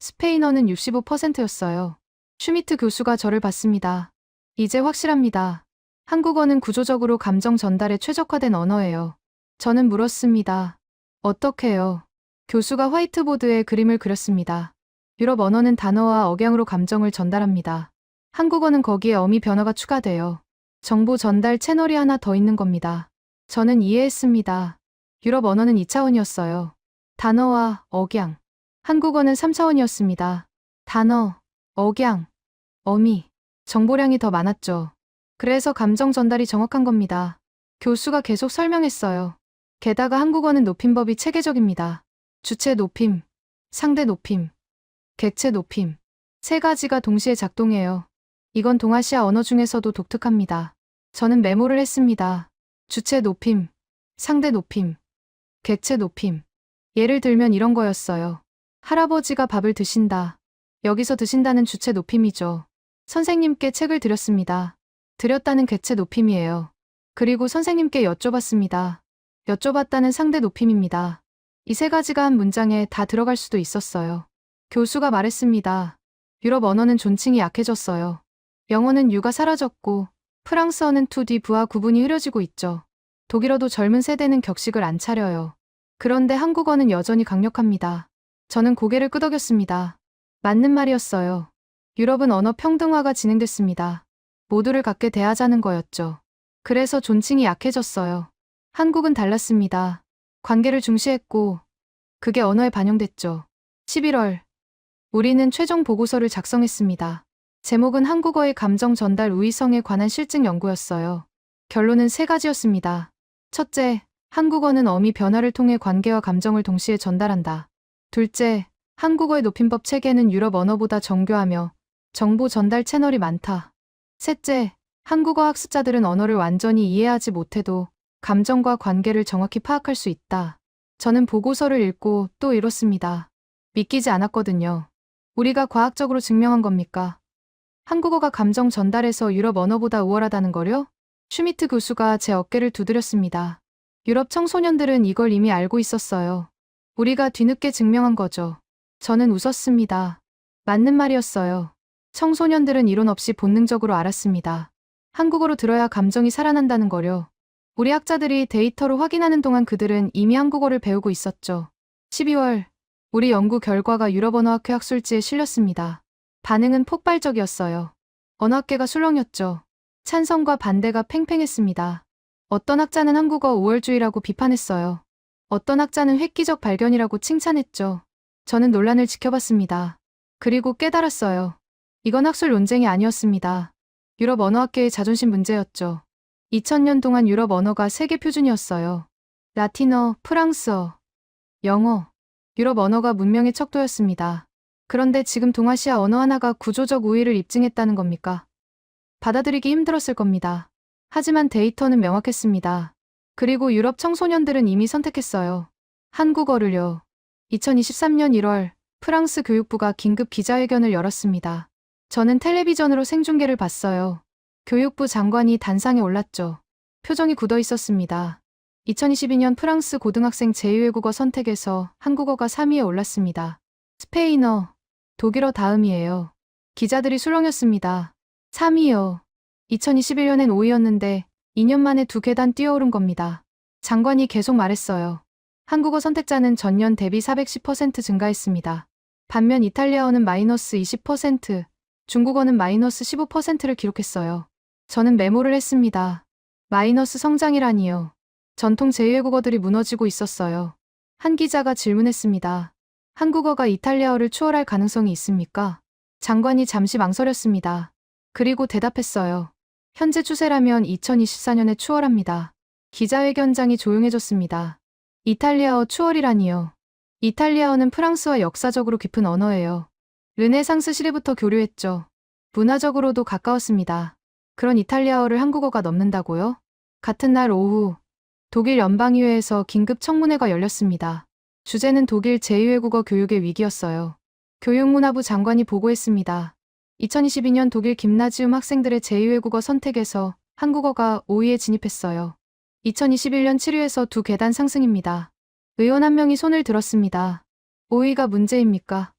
스페인어는 65%였어요. 슈미트 교수가 저를 봤습니다. 이제 확실합니다. 한국어는 구조적으로 감정 전달에 최적화된 언어예요. 저는 물었습니다. 어떻게요? 교수가 화이트보드에 그림을 그렸습니다. 유럽 언어는 단어와 억양으로 감정을 전달합니다. 한국어는 거기에 어미 변화가 추가돼요. 정보 전달 채널이 하나 더 있는 겁니다. 저는 이해했습니다. 유럽 언어는 2차원이었어요. 단어와 억양. 한국어는 3차원이었습니다. 단어, 억양, 어미. 정보량이 더 많았죠. 그래서 감정 전달이 정확한 겁니다. 교수가 계속 설명했어요. 게다가 한국어는 높임법이 체계적입니다. 주체 높임, 상대 높임, 객체 높임. 3가지가 동시에 작동해요. 이건 동아시아 언어 중에서도 독특합니다. 저는 메모를 했습니다. 주체 높임, 상대 높임, 객체 높임. 예를 들면 이런 거였어요. 할아버지가 밥을 드신다. 여기서 드신다는 주체 높임이죠. 선생님께 책을 드렸습니다. 드렸다는 객체 높임이에요. 그리고 선생님께 여쭤봤습니다. 여쭤봤다는 상대 높임입니다. 이 세 가지가 한 문장에 다 들어갈 수도 있었어요. 교수가 말했습니다. 유럽 언어는 존칭이 약해졌어요. 영어는 유가 사라졌고 프랑스어는 to 뒤 부하 구분이 흐려지고 있죠. 독일어도 젊은 세대는 격식을 안 차려요. 그런데 한국어는 여전히 강력합니다. 저는 고개를 끄덕였습니다. 맞는 말이었어요. 유럽은 언어 평등화가 진행됐습니다. 모두를 같게 대하자는 거였죠. 그래서 존칭이 약해졌어요. 한국은 달랐습니다. 관계를 중시했고 그게 언어에 반영됐죠. 11월 우리는 최종 보고서를 작성했습니다. 제목은 한국어의 감정 전달 우위성에 관한 실증 연구였어요. 결론은 세 가지였습니다. 첫째, 한국어는 어미 변화를 통해 관계와 감정을 동시에 전달한다. 둘째, 한국어의 높임법 체계는 유럽 언어보다 정교하며 정보 전달 채널이 많다. 셋째, 한국어 학습자들은 언어를 완전히 이해하지 못해도 감정과 관계를 정확히 파악할 수 있다. 저는 보고서를 읽고 또 읽었습니다. 믿기지 않았거든요. 우리가 과학적으로 증명한 겁니까? 한국어가 감정 전달에서 유럽 언어보다 우월하다는 거요? 슈미트 교수가 제 어깨를 두드렸습니다. 유럽 청소년들은 이걸 이미 알고 있었어요. 우리가 뒤늦게 증명한 거죠. 저는 웃었습니다. 맞는 말이었어요. 청소년들은 이론 없이 본능적으로 알았습니다. 한국어로 들어야 감정이 살아난다는 거요. 우리 학자들이 데이터로 확인하는 동안 그들은 이미 한국어를 배우고 있었죠. 12월, 우리 연구 결과가 유럽언어학회 학술지에 실렸습니다. 반응은 폭발적이었어요. 언어학계가 술렁였죠. 찬성과 반대가 팽팽했습니다. 어떤 학자는 한국어 우월주의라고 비판했어요. 어떤 학자는 획기적 발견이라고 칭찬했죠. 저는 논란을 지켜봤습니다. 그리고 깨달았어요. 이건 학술 논쟁이 아니었습니다. 유럽 언어학계의 자존심 문제였죠. 2000년 동안 유럽 언어가 세계 표준이었어요. 라틴어, 프랑스어, 영어, 유럽 언어가 문명의 척도였습니다. 그런데 지금 동아시아 언어 하나가 구조적 우위를 입증했다는 겁니까? 받아들이기 힘들었을 겁니다. 하지만 데이터는 명확했습니다. 그리고 유럽 청소년들은 이미 선택했어요. 한국어를요. 2023년 1월 프랑스 교육부가 긴급 기자회견을 열었습니다. 저는 텔레비전으로 생중계를 봤어요. 교육부 장관이 단상에 올랐죠. 표정이 굳어 있었습니다. 2022년 프랑스 고등학생 제2외국어 선택에서 한국어가 3위에 올랐습니다. 스페인어, 독일어 다음이에요. 기자들이 술렁였습니다. 3위요. 2021년엔 5위였는데 2년 만에 2계단 뛰어오른 겁니다. 장관이 계속 말했어요. 한국어 선택자는 전년 대비 410% 증가했습니다. 반면 이탈리아어는 마이너스 20%, 중국어는 마이너스 15%를 기록했어요. 저는 메모를 했습니다. 마이너스 성장이라니요. 전통 제2외국어들이 무너지고 있었어요. 한 기자가 질문했습니다. 한국어가 이탈리아어를 추월할 가능성이 있습니까? 장관이 잠시 망설였습니다. 그리고 대답했어요. 현재 추세라면 2024년에 추월합니다. 기자회견장이 조용해졌습니다. 이탈리아어 추월이라니요. 이탈리아어는 프랑스와 역사적으로 깊은 언어예요. 르네상스 시대부터 교류했죠. 문화적으로도 가까웠습니다. 그런 이탈리아어를 한국어가 넘는다고요? 같은 날 오후 독일 연방의회에서 긴급 청문회가 열렸습니다. 주제는 독일 제2외국어 교육의 위기였어요. 교육문화부 장관이 보고했습니다. 2022년 독일 김나지움 학생들의 제2외국어 선택에서 한국어가 5위에 진입했어요. 2021년 7위에서 2계단 상승입니다. 의원 한 명이 손을 들었습니다. 5위가 문제입니까?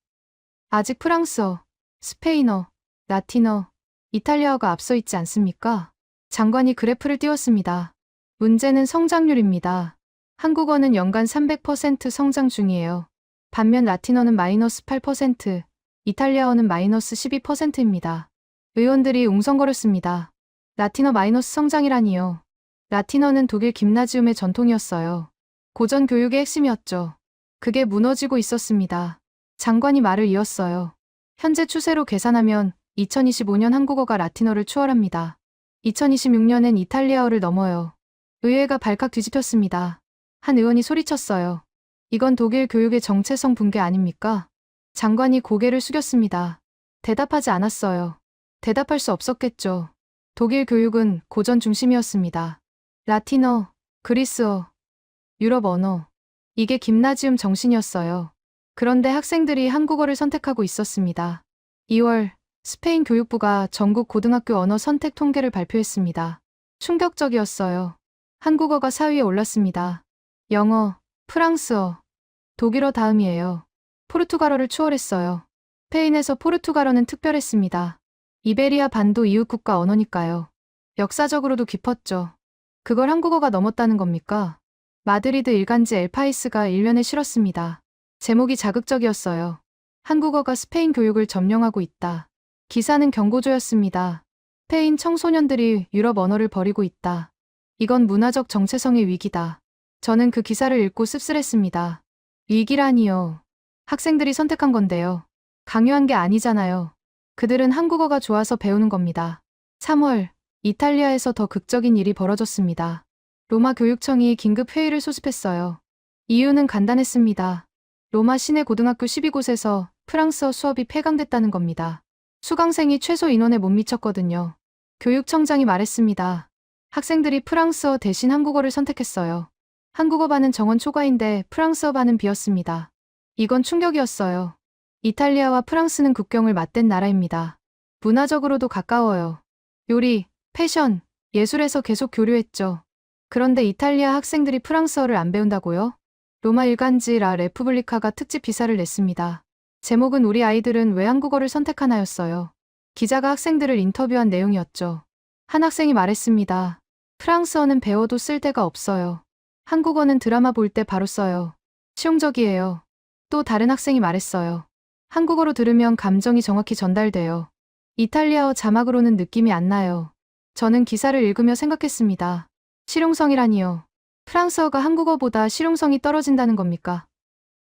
아직 프랑스어, 스페인어, 라틴어, 이탈리아어가 앞서 있지 않습니까? 장관이 그래프를 띄웠습니다. 문제는 성장률입니다. 한국어는 연간 300% 성장 중이에요. 반면 라틴어는 마이너스 8%, 이탈리아어는 마이너스 12%입니다. 의원들이 웅성거렸습니다. 라틴어 마이너스 성장이라니요. 라틴어는 독일 김나지움의 전통이었어요. 고전 교육의 핵심이었죠. 그게 무너지고 있었습니다. 장관이 말을 이었어요. 현재 추세로 계산하면 2025년 한국어가 라틴어를 추월합니다. 2026년엔 이탈리아어를 넘어요. 의회가 발칵 뒤집혔습니다. 한 의원이 소리쳤어요. 이건 독일 교육의 정체성 붕괴 아닙니까? 장관이 고개를 숙였습니다. 대답하지 않았어요. 대답할 수 없었겠죠. 독일 교육은 고전 중심이었습니다. 라틴어, 그리스어, 유럽 언어. 이게 김나지움 정신이었어요. 그런데 학생들이 한국어를 선택하고 있었습니다. 2월, 스페인 교육부가 전국 고등학교 언어 선택 통계를 발표했습니다. 충격적이었어요. 한국어가 4위에 올랐습니다. 영어, 프랑스어, 독일어 다음이에요. 포르투갈어를 추월했어요. 스페인에서 포르투갈어는 특별했습니다. 이베리아 반도 이웃 국가 언어니까요. 역사적으로도 깊었죠. 그걸 한국어가 넘었다는 겁니까? 마드리드 일간지 엘파이스가 일면에 실었습니다. 제목이 자극적이었어요. 한국어가 스페인 교육을 점령하고 있다. 기사는 경고조였습니다. 스페인 청소년들이 유럽 언어를 버리고 있다. 이건 문화적 정체성의 위기다. 저는 그 기사를 읽고 씁쓸했습니다. 위기라니요. 학생들이 선택한 건데요. 강요한 게 아니잖아요. 그들은 한국어가 좋아서 배우는 겁니다. 3월, 이탈리아에서 더 극적인 일이 벌어졌습니다. 로마 교육청이 긴급 회의를 소집했어요. 이유는 간단했습니다. 로마 시내 고등학교 12곳에서 프랑스어 수업이 폐강됐다는 겁니다. 수강생이 최소 인원에 못 미쳤거든요. 교육청장이 말했습니다. 학생들이 프랑스어 대신 한국어를 선택했어요. 한국어 반은 정원 초과인데 프랑스어 반은 비었습니다. 이건 충격이었어요. 이탈리아와 프랑스는 국경을 맞댄 나라입니다. 문화적으로도 가까워요. 요리, 패션, 예술에서 계속 교류했죠. 그런데 이탈리아 학생들이 프랑스어를 안 배운다고요? 로마 일간지 라 레푸블리카가 특집 기사를 냈습니다. 제목은 우리 아이들은 왜 한국어를 선택하나였어요. 기자가 학생들을 인터뷰한 내용이었죠. 한 학생이 말했습니다. 프랑스어는 배워도 쓸 데가 없어요. 한국어는 드라마 볼 때 바로 써요. 실용적이에요. 또 다른 학생이 말했어요. 한국어로 들으면 감정이 정확히 전달돼요. 이탈리아어 자막으로는 느낌이 안 나요. 저는 기사를 읽으며 생각했습니다. 실용성이라니요. 프랑스어가 한국어보다 실용성이 떨어진다는 겁니까?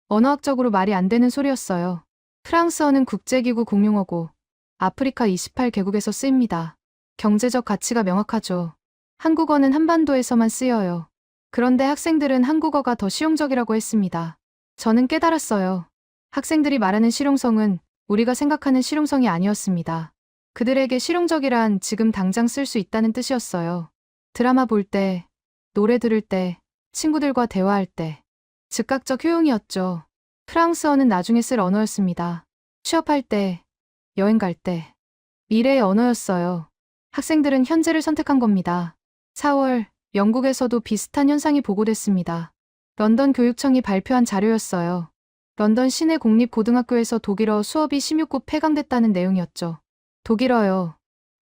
언어학적으로 말이 안 되는 소리였어요. 프랑스어는 국제기구 공용어고 아프리카 28개국에서 쓰입니다. 경제적 가치가 명확하죠. 한국어는 한반도에서만 쓰여요. 그런데 학생들은 한국어가 더 실용적이라고 했습니다. 저는 깨달았어요. 학생들이 말하는 실용성은 우리가 생각하는 실용성이 아니었습니다. 그들에게 실용적이란 지금 당장 쓸 수 있다는 뜻이었어요. 드라마 볼 때, 노래 들을 때, 친구들과 대화할 때. 즉각적 효용이었죠. 프랑스어는 나중에 쓸 언어였습니다. 취업할 때, 여행 갈 때. 미래의 언어였어요. 학생들은 현재를 선택한 겁니다. 4월, 영국에서도 비슷한 현상이 보고됐습니다. 런던 교육청이 발표한 자료였어요. 런던 시내 공립고등학교에서 독일어 수업이 16국 폐강됐다는 내용이었죠. 독일어요.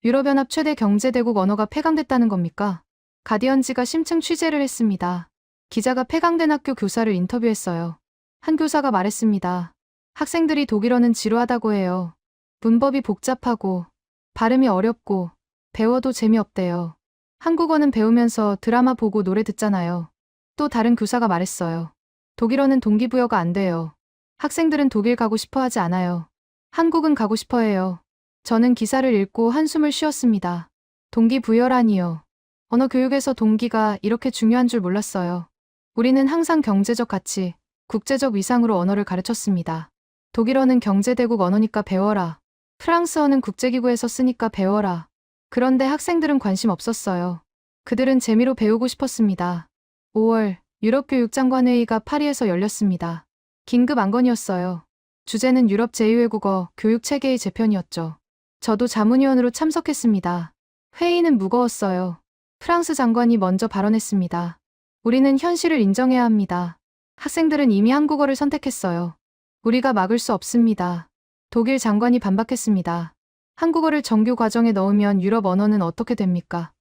유럽연합 최대 경제대국 언어가 폐강됐다는 겁니까? 가디언지가 심층 취재를 했습니다. 기자가 폐강된 학교 교사를 인터뷰했어요. 한 교사가 말했습니다. 학생들이 독일어는 지루하다고 해요. 문법이 복잡하고 발음이 어렵고 배워도 재미없대요. 한국어는 배우면서 드라마 보고 노래 듣잖아요. 또 다른 교사가 말했어요. 독일어는 동기부여가 안 돼요. 학생들은 독일 가고 싶어 하지 않아요. 한국은 가고 싶어 해요. 저는 기사를 읽고 한숨을 쉬었습니다. 동기부여라니요. 언어 교육에서 동기가 이렇게 중요한 줄 몰랐어요. 우리는 항상 경제적 가치, 국제적 위상으로 언어를 가르쳤습니다. 독일어는 경제대국 언어니까 배워라. 프랑스어는 국제기구에서 쓰니까 배워라. 그런데 학생들은 관심 없었어요. 그들은 재미로 배우고 싶었습니다. 5월, 유럽교육장관회의가 파리에서 열렸습니다. 긴급 안건이었어요. 주제는 유럽 제2외국어 교육체계의 재편이었죠. 저도 자문위원으로 참석했습니다. 회의는 무거웠어요. 프랑스 장관이 먼저 발언했습니다. 우리는 현실을 인정해야 합니다. 학생들은 이미 한국어를 선택했어요. 우리가 막을 수 없습니다. 독일 장관이 반박했습니다. 한국어를 정규 과정에 넣으면 유럽 언어는 어떻게 됩니까?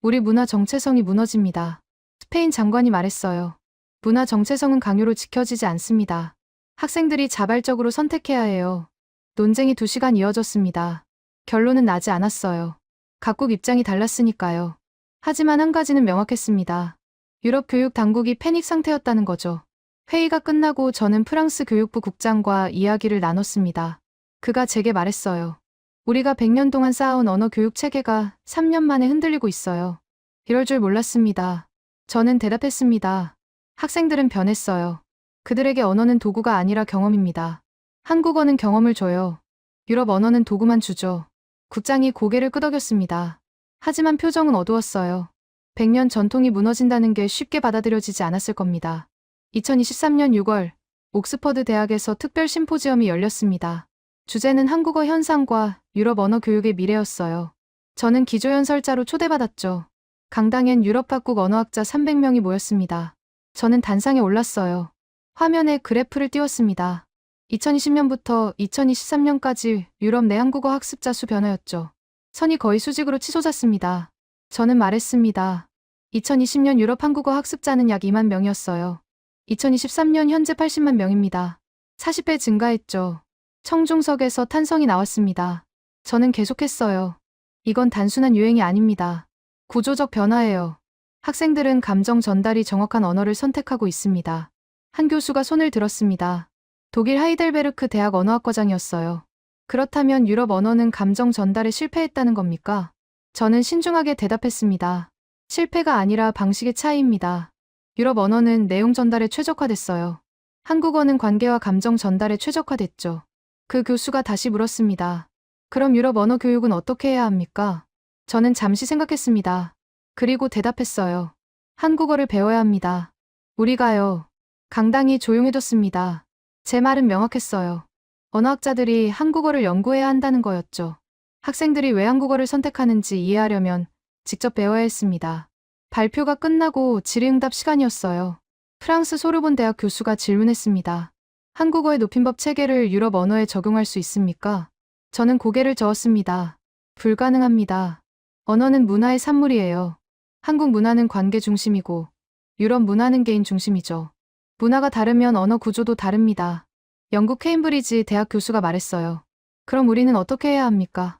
우리 문화 정체성이 무너집니다. 스페인 장관이 말했어요. 문화 정체성은 강요로 지켜지지 않습니다. 학생들이 자발적으로 선택해야 해요. 논쟁이 2시간 이어졌습니다. 결론은 나지 않았어요. 각국 입장이 달랐으니까요. 하지만 한 가지는 명확했습니다. 유럽 교육 당국이 패닉 상태였다는 거죠. 회의가 끝나고 저는 프랑스 교육부 국장과 이야기를 나눴습니다. 그가 제게 말했어요. 우리가 100년 동안 쌓아온 언어 교육 체계가 3년 만에 흔들리고 있어요. 이럴 줄 몰랐습니다. 저는 대답했습니다. 학생들은 변했어요. 그들에게 언어는 도구가 아니라 경험입니다. 한국어는 경험을 줘요. 유럽 언어는 도구만 주죠. 국장이 고개를 끄덕였습니다. 하지만 표정은 어두웠어요. 100년 전통이 무너진다는 게 쉽게 받아들여지지 않았을 겁니다. 2023년 6월, 옥스퍼드 대학에서 특별 심포지엄이 열렸습니다. 주제는 한국어 현상과 유럽 언어 교육의 미래였어요. 저는 기조연설자로 초대받았죠. 강당엔 유럽 각국 언어학자 300명이 모였습니다. 저는 단상에 올랐어요. 화면에 그래프를 띄웠습니다. 2020년부터 2023년까지 유럽 내 한국어 학습자 수 변화였죠. 선이 거의 수직으로 치솟았습니다. 저는 말했습니다. 2020년 유럽 한국어 학습자는 약 2만 명이었어요. 2023년 현재 80만 명입니다. 40배 증가했죠. 청중석에서 탄성이 나왔습니다. 저는 계속했어요. 이건 단순한 유행이 아닙니다. 구조적 변화예요. 학생들은 감정 전달이 정확한 언어를 선택하고 있습니다. 한 교수가 손을 들었습니다. 독일 하이델베르크 대학 언어학과장이었어요. 그렇다면 유럽 언어는 감정 전달에 실패했다는 겁니까? 저는 신중하게 대답했습니다. 실패가 아니라 방식의 차이입니다. 유럽 언어는 내용 전달에 최적화됐어요. 한국어는 관계와 감정 전달에 최적화됐죠. 그 교수가 다시 물었습니다. 그럼 유럽 언어 교육은 어떻게 해야 합니까? 저는 잠시 생각했습니다. 그리고 대답했어요. 한국어를 배워야 합니다. 우리가요. 강당이 조용해졌습니다. 제 말은 명확했어요. 언어학자들이 한국어를 연구해야 한다는 거였죠. 학생들이 왜 한국어를 선택하는지 이해하려면 직접 배워야 했습니다. 발표가 끝나고 질의응답 시간이었어요. 프랑스 소르본 대학 교수가 질문했습니다. 한국어의 높임법 체계를 유럽 언어에 적용할 수 있습니까? 저는 고개를 저었습니다. 불가능합니다. 언어는 문화의 산물이에요. 한국 문화는 관계 중심이고 유럽 문화는 개인 중심이죠. 문화가 다르면 언어 구조도 다릅니다. 영국 케임브리지 대학 교수가 말했어요. 그럼 우리는 어떻게 해야 합니까?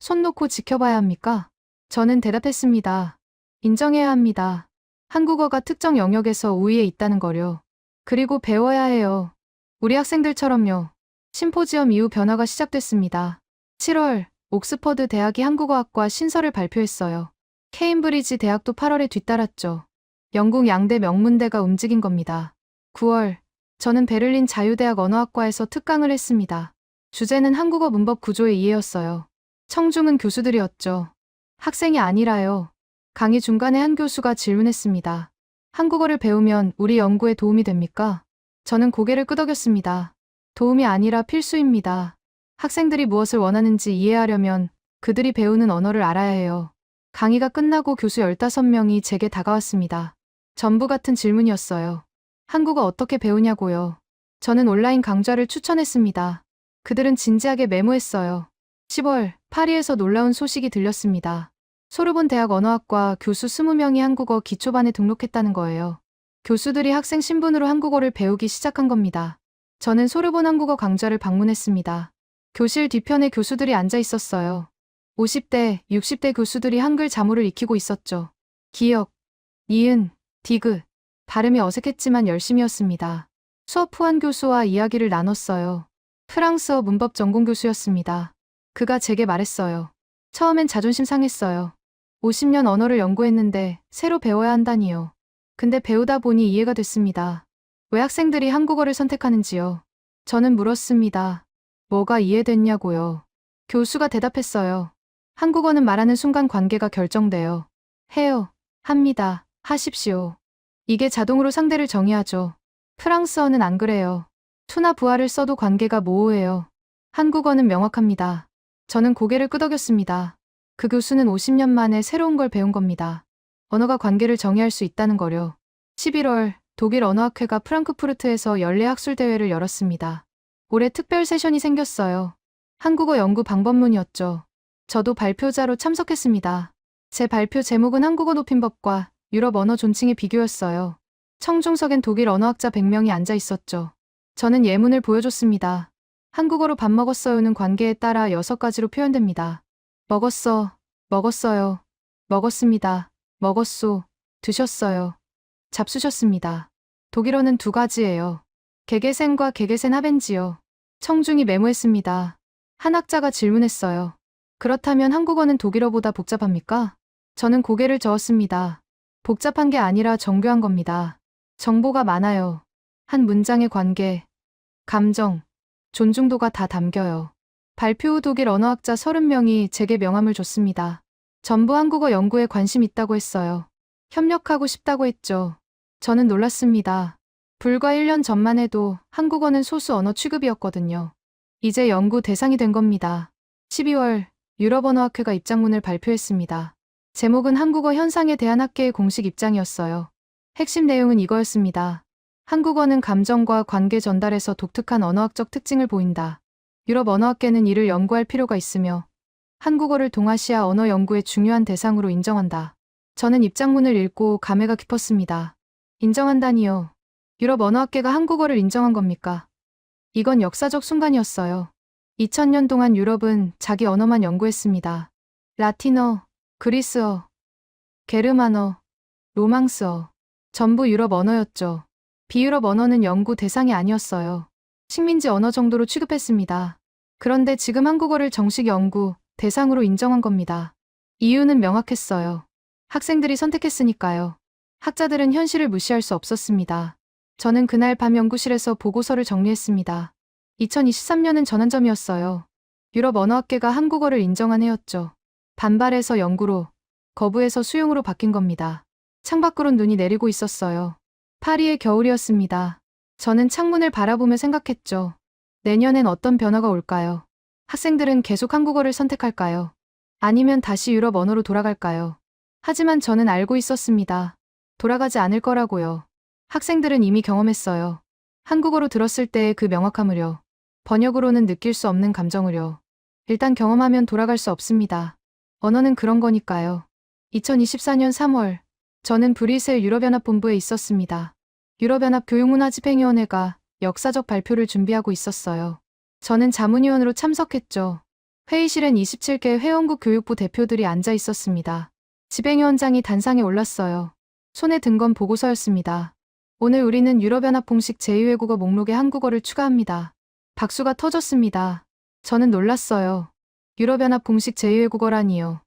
손 놓고 지켜봐야 합니까? 저는 대답했습니다. 인정해야 합니다. 한국어가 특정 영역에서 우위에 있다는 거요. 그리고 배워야 해요. 우리 학생들처럼요. 심포지엄 이후 변화가 시작됐습니다. 7월, 옥스퍼드 대학이 한국어학과 신설을 발표했어요. 케임브리지 대학도 8월에 뒤따랐죠. 영국 양대 명문대가 움직인 겁니다. 9월, 저는 베를린 자유대학 언어학과에서 특강을 했습니다. 주제는 한국어 문법 구조의 이해였어요. 청중은 교수들이었죠. 학생이 아니라요. 강의 중간에 한 교수가 질문했습니다. 한국어를 배우면 우리 연구에 도움이 됩니까? 저는 고개를 끄덕였습니다. 도움이 아니라 필수입니다. 학생들이 무엇을 원하는지 이해하려면 그들이 배우는 언어를 알아야 해요. 강의가 끝나고 교수 15명이 제게 다가왔습니다. 전부 같은 질문이었어요. 한국어 어떻게 배우냐고요. 저는 온라인 강좌를 추천했습니다. 그들은 진지하게 메모했어요. 10월, 파리에서 놀라운 소식이 들렸습니다. 소르본 대학 언어학과 교수 20명이 한국어 기초반에 등록했다는 거예요. 교수들이 학생 신분으로 한국어를 배우기 시작한 겁니다. 저는 소르본 한국어 강좌를 방문했습니다. 교실 뒤편에 교수들이 앉아 있었어요. 50대, 60대 교수들이 한글 자모를 익히고 있었죠. 기역, 니은, 디귿. 발음이 어색했지만 열심이었습니다. 수업 후 한 교수와 이야기를 나눴어요. 프랑스어 문법 전공 교수였습니다. 그가 제게 말했어요. 처음엔 자존심 상했어요. 50년 언어를 연구했는데 새로 배워야 한다니요. 근데 배우다 보니 이해가 됐습니다. 왜 학생들이 한국어를 선택하는지요. 저는 물었습니다. 뭐가 이해됐냐고요. 교수가 대답했어요. 한국어는 말하는 순간 관계가 결정돼요. 해요, 합니다, 하십시오. 이게 자동으로 상대를 정의하죠. 프랑스어는 안 그래요. 투나 부하를 써도 관계가 모호해요. 한국어는 명확합니다. 저는 고개를 끄덕였습니다. 그 교수는 50년 만에 새로운 걸 배운 겁니다. 언어가 관계를 정의할 수 있다는 거요. 11월, 독일 언어학회가 프랑크푸르트에서 연례 학술대회를 열었습니다. 올해 특별 세션이 생겼어요. 한국어 연구 방법론이었죠. 저도 발표자로 참석했습니다. 제 발표 제목은 한국어 높임법과 유럽 언어 존칭의 비교였어요. 청중석엔 독일 언어학자 100명이 앉아 있었죠. 저는 예문을 보여줬습니다. 한국어로 밥 먹었어요는 관계에 따라 6가지로 표현됩니다. 먹었어, 먹었어요, 먹었습니다, 먹었소, 드셨어요, 잡수셨습니다. 독일어는 2가지예요. 게게센과 게게센 하벤지요. 청중이 메모했습니다. 한 학자가 질문했어요. 그렇다면 한국어는 독일어보다 복잡합니까? 저는 고개를 저었습니다. 복잡한 게 아니라 정교한 겁니다. 정보가 많아요. 한 문장의 관계, 감정, 존중도가 다 담겨요. 발표 후 독일 언어학자 30명이 제게 명함을 줬습니다. 전부 한국어 연구에 관심 있다고 했어요. 협력하고 싶다고 했죠. 저는 놀랐습니다. 불과 1년 전만 해도 한국어는 소수 언어 취급이었거든요. 이제 연구 대상이 된 겁니다. 12월, 유럽언어학회가 입장문을 발표했습니다. 제목은 한국어 현상에 대한 학계의 공식 입장이었어요. 핵심 내용은 이거였습니다. 한국어는 감정과 관계 전달에서 독특한 언어학적 특징을 보인다. 유럽 언어학계는 이를 연구할 필요가 있으며 한국어를 동아시아 언어 연구의 중요한 대상으로 인정한다. 저는 입장문을 읽고 감회가 깊었습니다. 인정한다니요. 유럽 언어학계가 한국어를 인정한 겁니까? 이건 역사적 순간이었어요. 2000년 동안 유럽은 자기 언어만 연구했습니다. 라틴어, 그리스어, 게르만어, 로망스어. 전부 유럽 언어였죠. 비유럽 언어는 연구 대상이 아니었어요. 식민지 언어 정도로 취급했습니다. 그런데 지금 한국어를 정식 연구 대상으로 인정한 겁니다. 이유는 명확했어요. 학생들이 선택했으니까요. 학자들은 현실을 무시할 수 없었습니다. 저는 그날 밤 연구실에서 보고서를 정리했습니다. 2023년은 전환점이었어요. 유럽 언어학계가 한국어를 인정한 해였죠. 반발에서 연구로, 거부에서 수용으로 바뀐 겁니다. 창밖으론 눈이 내리고 있었어요. 파리의 겨울이었습니다. 저는 창문을 바라보며 생각했죠. 내년엔 어떤 변화가 올까요? 학생들은 계속 한국어를 선택할까요? 아니면 다시 유럽 언어로 돌아갈까요? 하지만 저는 알고 있었습니다. 돌아가지 않을 거라고요. 학생들은 이미 경험했어요. 한국어로 들었을 때의 그 명확함을요. 번역으로는 느낄 수 없는 감정을요. 일단 경험하면 돌아갈 수 없습니다. 언어는 그런 거니까요. 2024년 3월, 저는 브뤼셀 유럽연합본부에 있었습니다. 유럽연합 교육문화집행위원회가 역사적 발표를 준비하고 있었어요. 저는 자문위원으로 참석했죠. 회의실엔 27개 회원국 교육부 대표들이 앉아 있었습니다. 집행위원장이 단상에 올랐어요. 손에 든 건 보고서였습니다. 오늘 우리는 유럽연합 공식 제2외국어 목록에 한국어를 추가합니다. 박수가 터졌습니다. 저는 놀랐어요. 유럽연합 공식 제2외국어라니요.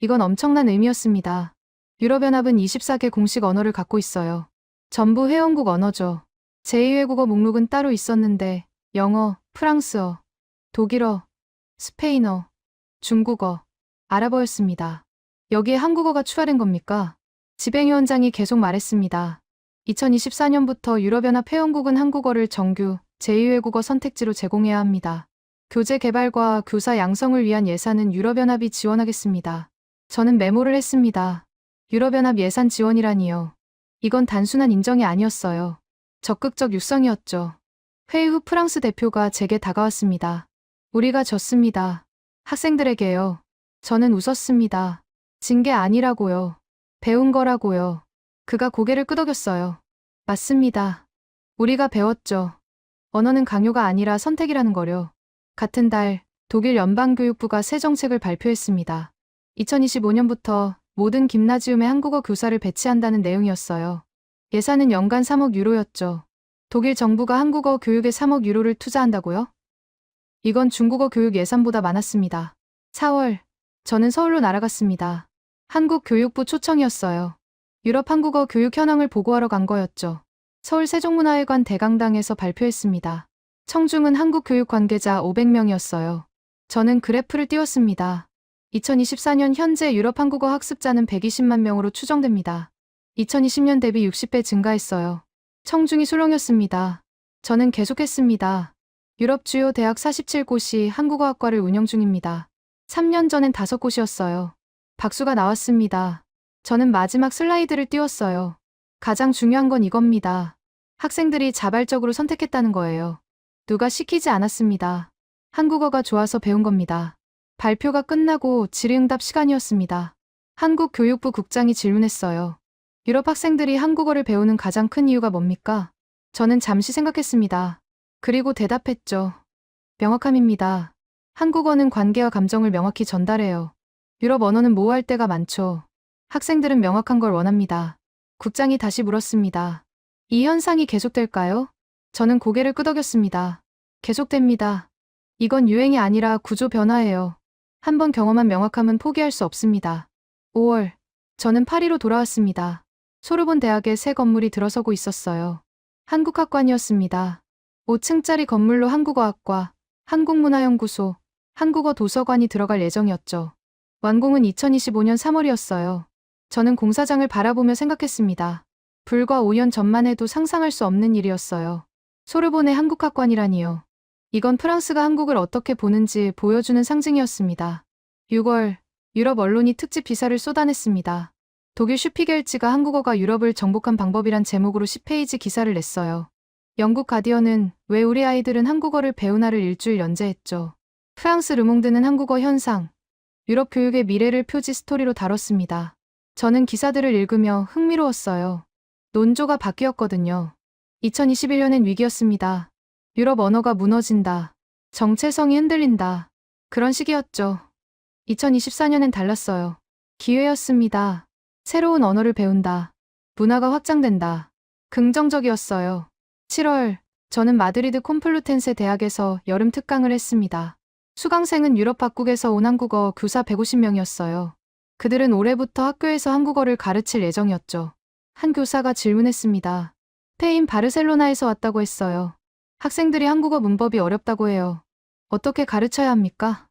이건 엄청난 의미였습니다. 유럽연합은 24개 공식 언어를 갖고 있어요. 전부 회원국 언어죠. 제2외국어 목록은 따로 있었는데 영어, 프랑스어, 독일어, 스페인어, 중국어, 아랍어였습니다. 여기에 한국어가 추가된 겁니까? 집행위원장이 계속 말했습니다. 2024년부터 유럽연합 회원국은 한국어를 정규 제2외국어 선택지로 제공해야 합니다. 교재 개발과 교사 양성을 위한 예산은 유럽연합이 지원하겠습니다. 저는 메모를 했습니다. 유럽연합 예산 지원이라니요. 이건 단순한 인정이 아니었어요. 적극적 육성이었죠. 회의 후 프랑스 대표가 제게 다가왔습니다. 우리가 졌습니다. 학생들에게요. 저는 웃었습니다. 진 게 아니라고요. 배운 거라고요. 그가 고개를 끄덕였어요. 맞습니다. 우리가 배웠죠. 언어는 강요가 아니라 선택이라는 거요. 같은 달 독일 연방교육부가 새 정책을 발표했습니다. 2025년부터 모든 김나지움에 한국어 교사를 배치한다는 내용이었어요. 예산은 연간 3억 유로였죠. 독일 정부가 한국어 교육에 3억 유로를 투자한다고요? 이건 중국어 교육 예산보다 많았습니다. 4월, 저는 서울로 날아갔습니다. 한국 교육부 초청이었어요. 유럽 한국어 교육 현황을 보고하러 간 거였죠. 서울 세종문화회관 대강당에서 발표했습니다. 청중은 한국 교육 관계자 500명이었어요. 저는 그래프를 띄웠습니다. 2024년 현재 유럽 한국어 학습자는 120만 명으로 추정됩니다. 2020년 대비 60배 증가했어요. 청중이 술렁였습니다. 저는 계속했습니다. 유럽 주요 대학 47곳이 한국어학과를 운영 중입니다. 3년 전엔 5곳이었어요. 박수가 나왔습니다. 저는 마지막 슬라이드를 띄웠어요. 가장 중요한 건 이겁니다. 학생들이 자발적으로 선택했다는 거예요. 누가 시키지 않았습니다. 한국어가 좋아서 배운 겁니다. 발표가 끝나고 질의응답 시간이었습니다. 한국 교육부 국장이 질문했어요. 유럽 학생들이 한국어를 배우는 가장 큰 이유가 뭡니까? 저는 잠시 생각했습니다. 그리고 대답했죠. 명확함입니다. 한국어는 관계와 감정을 명확히 전달해요. 유럽 언어는 모호할 때가 많죠. 학생들은 명확한 걸 원합니다. 국장이 다시 물었습니다. 이 현상이 계속될까요? 저는 고개를 끄덕였습니다. 계속됩니다. 이건 유행이 아니라 구조 변화예요. 한번 경험한 명확함은 포기할 수 없습니다. 5월, 저는 파리로 돌아왔습니다. 소르본 대학의 새 건물이 들어서고 있었어요. 한국학관이었습니다. 5층짜리 건물로 한국어학과, 한국문화연구소, 한국어 도서관이 들어갈 예정이었죠. 완공은 2025년 3월이었어요. 저는 공사장을 바라보며 생각했습니다. 불과 5년 전만 해도 상상할 수 없는 일이었어요. 소르본의 한국학관이라니요. 이건 프랑스가 한국을 어떻게 보는지 보여주는 상징이었습니다. 6월, 유럽 언론이 특집 기사를 쏟아냈습니다. 독일 슈피겔츠가 한국어가 유럽을 정복한 방법이란 제목으로 10페이지 기사를 냈어요. 영국 가디언은 왜 우리 아이들은 한국어를 배우나를 일주일 연재했죠. 프랑스 르몽드는 한국어 현상, 유럽 교육의 미래를 표지 스토리로 다뤘습니다. 저는 기사들을 읽으며 흥미로웠어요. 논조가 바뀌었거든요. 2021년엔 위기였습니다. 유럽 언어가 무너진다. 정체성이 흔들린다. 그런 시기였죠. 2024년엔 달랐어요. 기회였습니다. 새로운 언어를 배운다. 문화가 확장된다. 긍정적이었어요. 7월, 저는 마드리드 콤플루텐세 대학에서 여름 특강을 했습니다. 수강생은 유럽 각국에서 온 한국어 교사 150명이었어요. 그들은 올해부터 학교에서 한국어를 가르칠 예정이었죠. 한 교사가 질문했습니다. 스페인 바르셀로나에서 왔다고 했어요. 학생들이 한국어 문법이 어렵다고 해요. 어떻게 가르쳐야 합니까?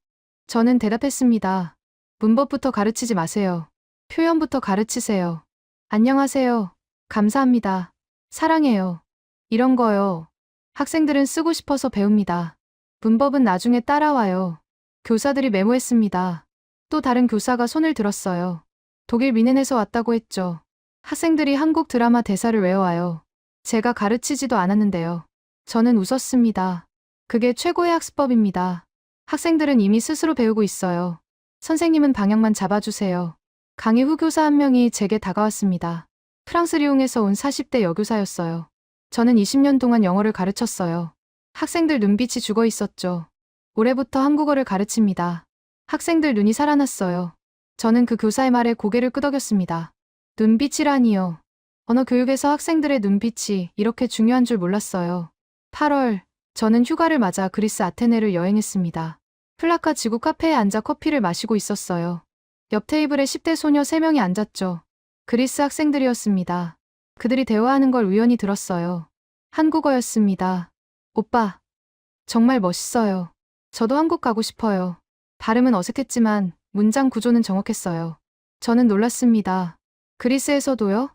저는 대답했습니다. 문법부터 가르치지 마세요. 표현부터 가르치세요. 안녕하세요. 감사합니다. 사랑해요. 이런 거요. 학생들은 쓰고 싶어서 배웁니다. 문법은 나중에 따라와요. 교사들이 메모했습니다. 또 다른 교사가 손을 들었어요. 독일 미넨에서 왔다고 했죠. 학생들이 한국 드라마 대사를 외워와요. 제가 가르치지도 않았는데요. 저는 웃었습니다. 그게 최고의 학습법입니다. 학생들은 이미 스스로 배우고 있어요. 선생님은 방향만 잡아주세요. 강의 후 교사 한 명이 제게 다가왔습니다. 프랑스 리옹에서 온 40대 여교사였어요. 저는 20년 동안 영어를 가르쳤어요. 학생들 눈빛이 죽어 있었죠. 올해부터 한국어를 가르칩니다. 학생들 눈이 살아났어요. 저는 그 교사의 말에 고개를 끄덕였습니다. 눈빛이라니요. 언어 교육에서 학생들의 눈빛이 이렇게 중요한 줄 몰랐어요. 8월, 저는 휴가를 맞아 그리스 아테네를 여행했습니다. 플라카 지구 카페에 앉아 커피를 마시고 있었어요. 옆 테이블에 10대 소녀 3명이 앉았죠. 그리스 학생들이었습니다. 그들이 대화하는 걸 우연히 들었어요. 한국어였습니다. 오빠, 정말 멋있어요. 저도 한국 가고 싶어요. 발음은 어색했지만 문장 구조는 정확했어요. 저는 놀랐습니다. 그리스에서도요?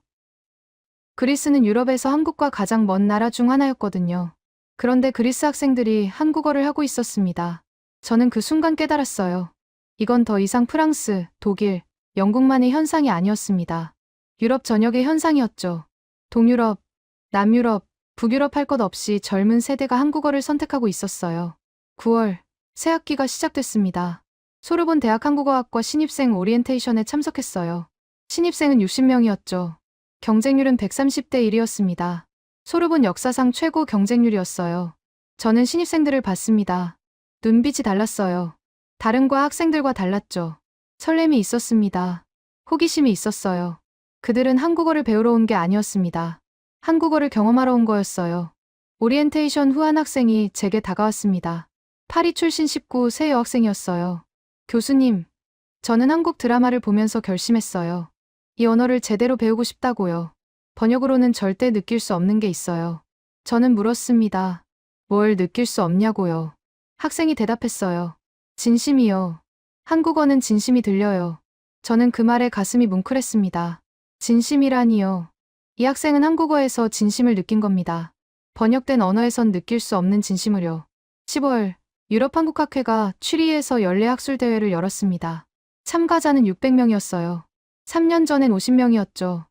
그리스는 유럽에서 한국과 가장 먼 나라 중 하나였거든요. 그런데 그리스 학생들이 한국어를 하고 있었습니다. 저는 그 순간 깨달았어요. 이건 더 이상 프랑스, 독일, 영국만의 현상이 아니었습니다. 유럽 전역의 현상이었죠. 동유럽, 남유럽, 북유럽 할 것 없이 젊은 세대가 한국어를 선택하고 있었어요. 9월, 새 학기가 시작됐습니다. 소르본 대학 한국어학과 신입생 오리엔테이션에 참석했어요. 신입생은 60명이었죠. 경쟁률은 130대 1이었습니다. 소르본 역사상 최고 경쟁률이었어요. 저는 신입생들을 봤습니다. 눈빛이 달랐어요. 다른 과 학생들과 달랐죠. 설렘이 있었습니다. 호기심이 있었어요. 그들은 한국어를 배우러 온 게 아니었습니다. 한국어를 경험하러 온 거였어요. 오리엔테이션 후 한 학생이 제게 다가왔습니다. 파리 출신 19세 여학생이었어요. 교수님, 저는 한국 드라마를 보면서 결심했어요. 이 언어를 제대로 배우고 싶다고요. 번역으로는 절대 느낄 수 없는 게 있어요. 저는 물었습니다. 뭘 느낄 수 없냐고요. 학생이 대답했어요. 진심이요. 한국어는 진심이 들려요. 저는 그 말에 가슴이 뭉클했습니다. 진심이라니요. 이 학생은 한국어에서 진심을 느낀 겁니다. 번역된 언어에선 느낄 수 없는 진심을요. 10월, 유럽한국학회가 취리히에서 연례 학술대회를 열었습니다. 참가자는 600명이었어요. 3년 전엔 50명이었죠.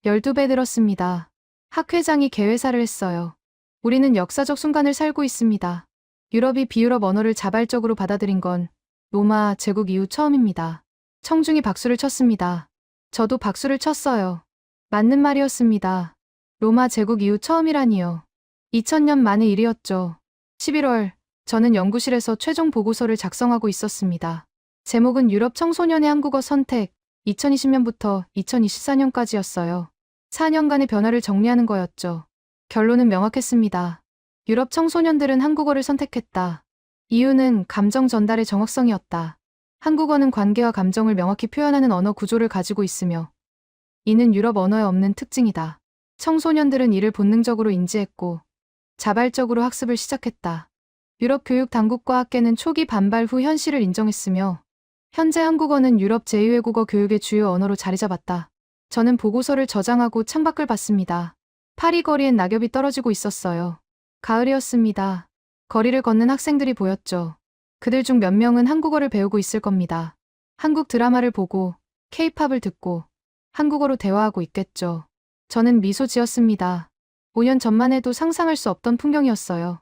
12배 늘었습니다. 학회장이 개회사를 했어요. 우리는 역사적 순간을 살고 있습니다. 유럽이 비유럽 언어를 자발적으로 받아들인 건 로마 제국 이후 처음입니다. 청중이 박수를 쳤습니다. 저도 박수를 쳤어요. 맞는 말이었습니다. 로마 제국 이후 처음이라니요. 2000년 만의 일이었죠. 11월, 저는 연구실에서 최종 보고서를 작성하고 있었습니다. 제목은 유럽 청소년의 한국어 선택, 2020년부터 2024년까지였어요. 4년간의 변화를 정리하는 거였죠. 결론은 명확했습니다. 유럽 청소년들은 한국어를 선택했다. 이유는 감정 전달의 정확성이었다. 한국어는 관계와 감정을 명확히 표현하는 언어 구조를 가지고 있으며 이는 유럽 언어에 없는 특징이다. 청소년들은 이를 본능적으로 인지했고 자발적으로 학습을 시작했다. 유럽 교육 당국과 학계는 초기 반발 후 현실을 인정했으며 현재 한국어는 유럽 제2외국어 교육의 주요 언어로 자리 잡았다. 저는 보고서를 저장하고 창밖을 봤습니다. 파리 거리엔 낙엽이 떨어지고 있었어요. 가을이었습니다. 거리를 걷는 학생들이 보였죠. 그들 중 몇 명은 한국어를 배우고 있을 겁니다. 한국 드라마를 보고 K-팝을 듣고 한국어로 대화하고 있겠죠. 저는 미소 지었습니다. 5년 전만 해도 상상할 수 없던 풍경이었어요.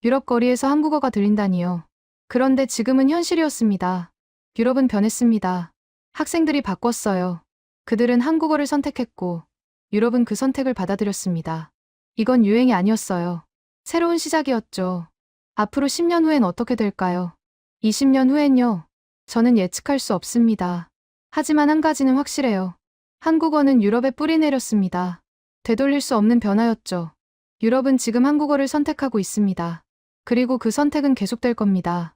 유럽 거리에서 한국어가 들린다니요. 그런데 지금은 현실이었습니다. 유럽은 변했습니다. 학생들이 바꿨어요. 그들은 한국어를 선택했고, 유럽은 그 선택을 받아들였습니다. 이건 유행이 아니었어요. 새로운 시작이었죠. 앞으로 10년 후엔 어떻게 될까요? 20년 후엔요? 저는 예측할 수 없습니다. 하지만 한 가지는 확실해요. 한국어는 유럽에 뿌리 내렸습니다. 되돌릴 수 없는 변화였죠. 유럽은 지금 한국어를 선택하고 있습니다. 그리고 그 선택은 계속될 겁니다.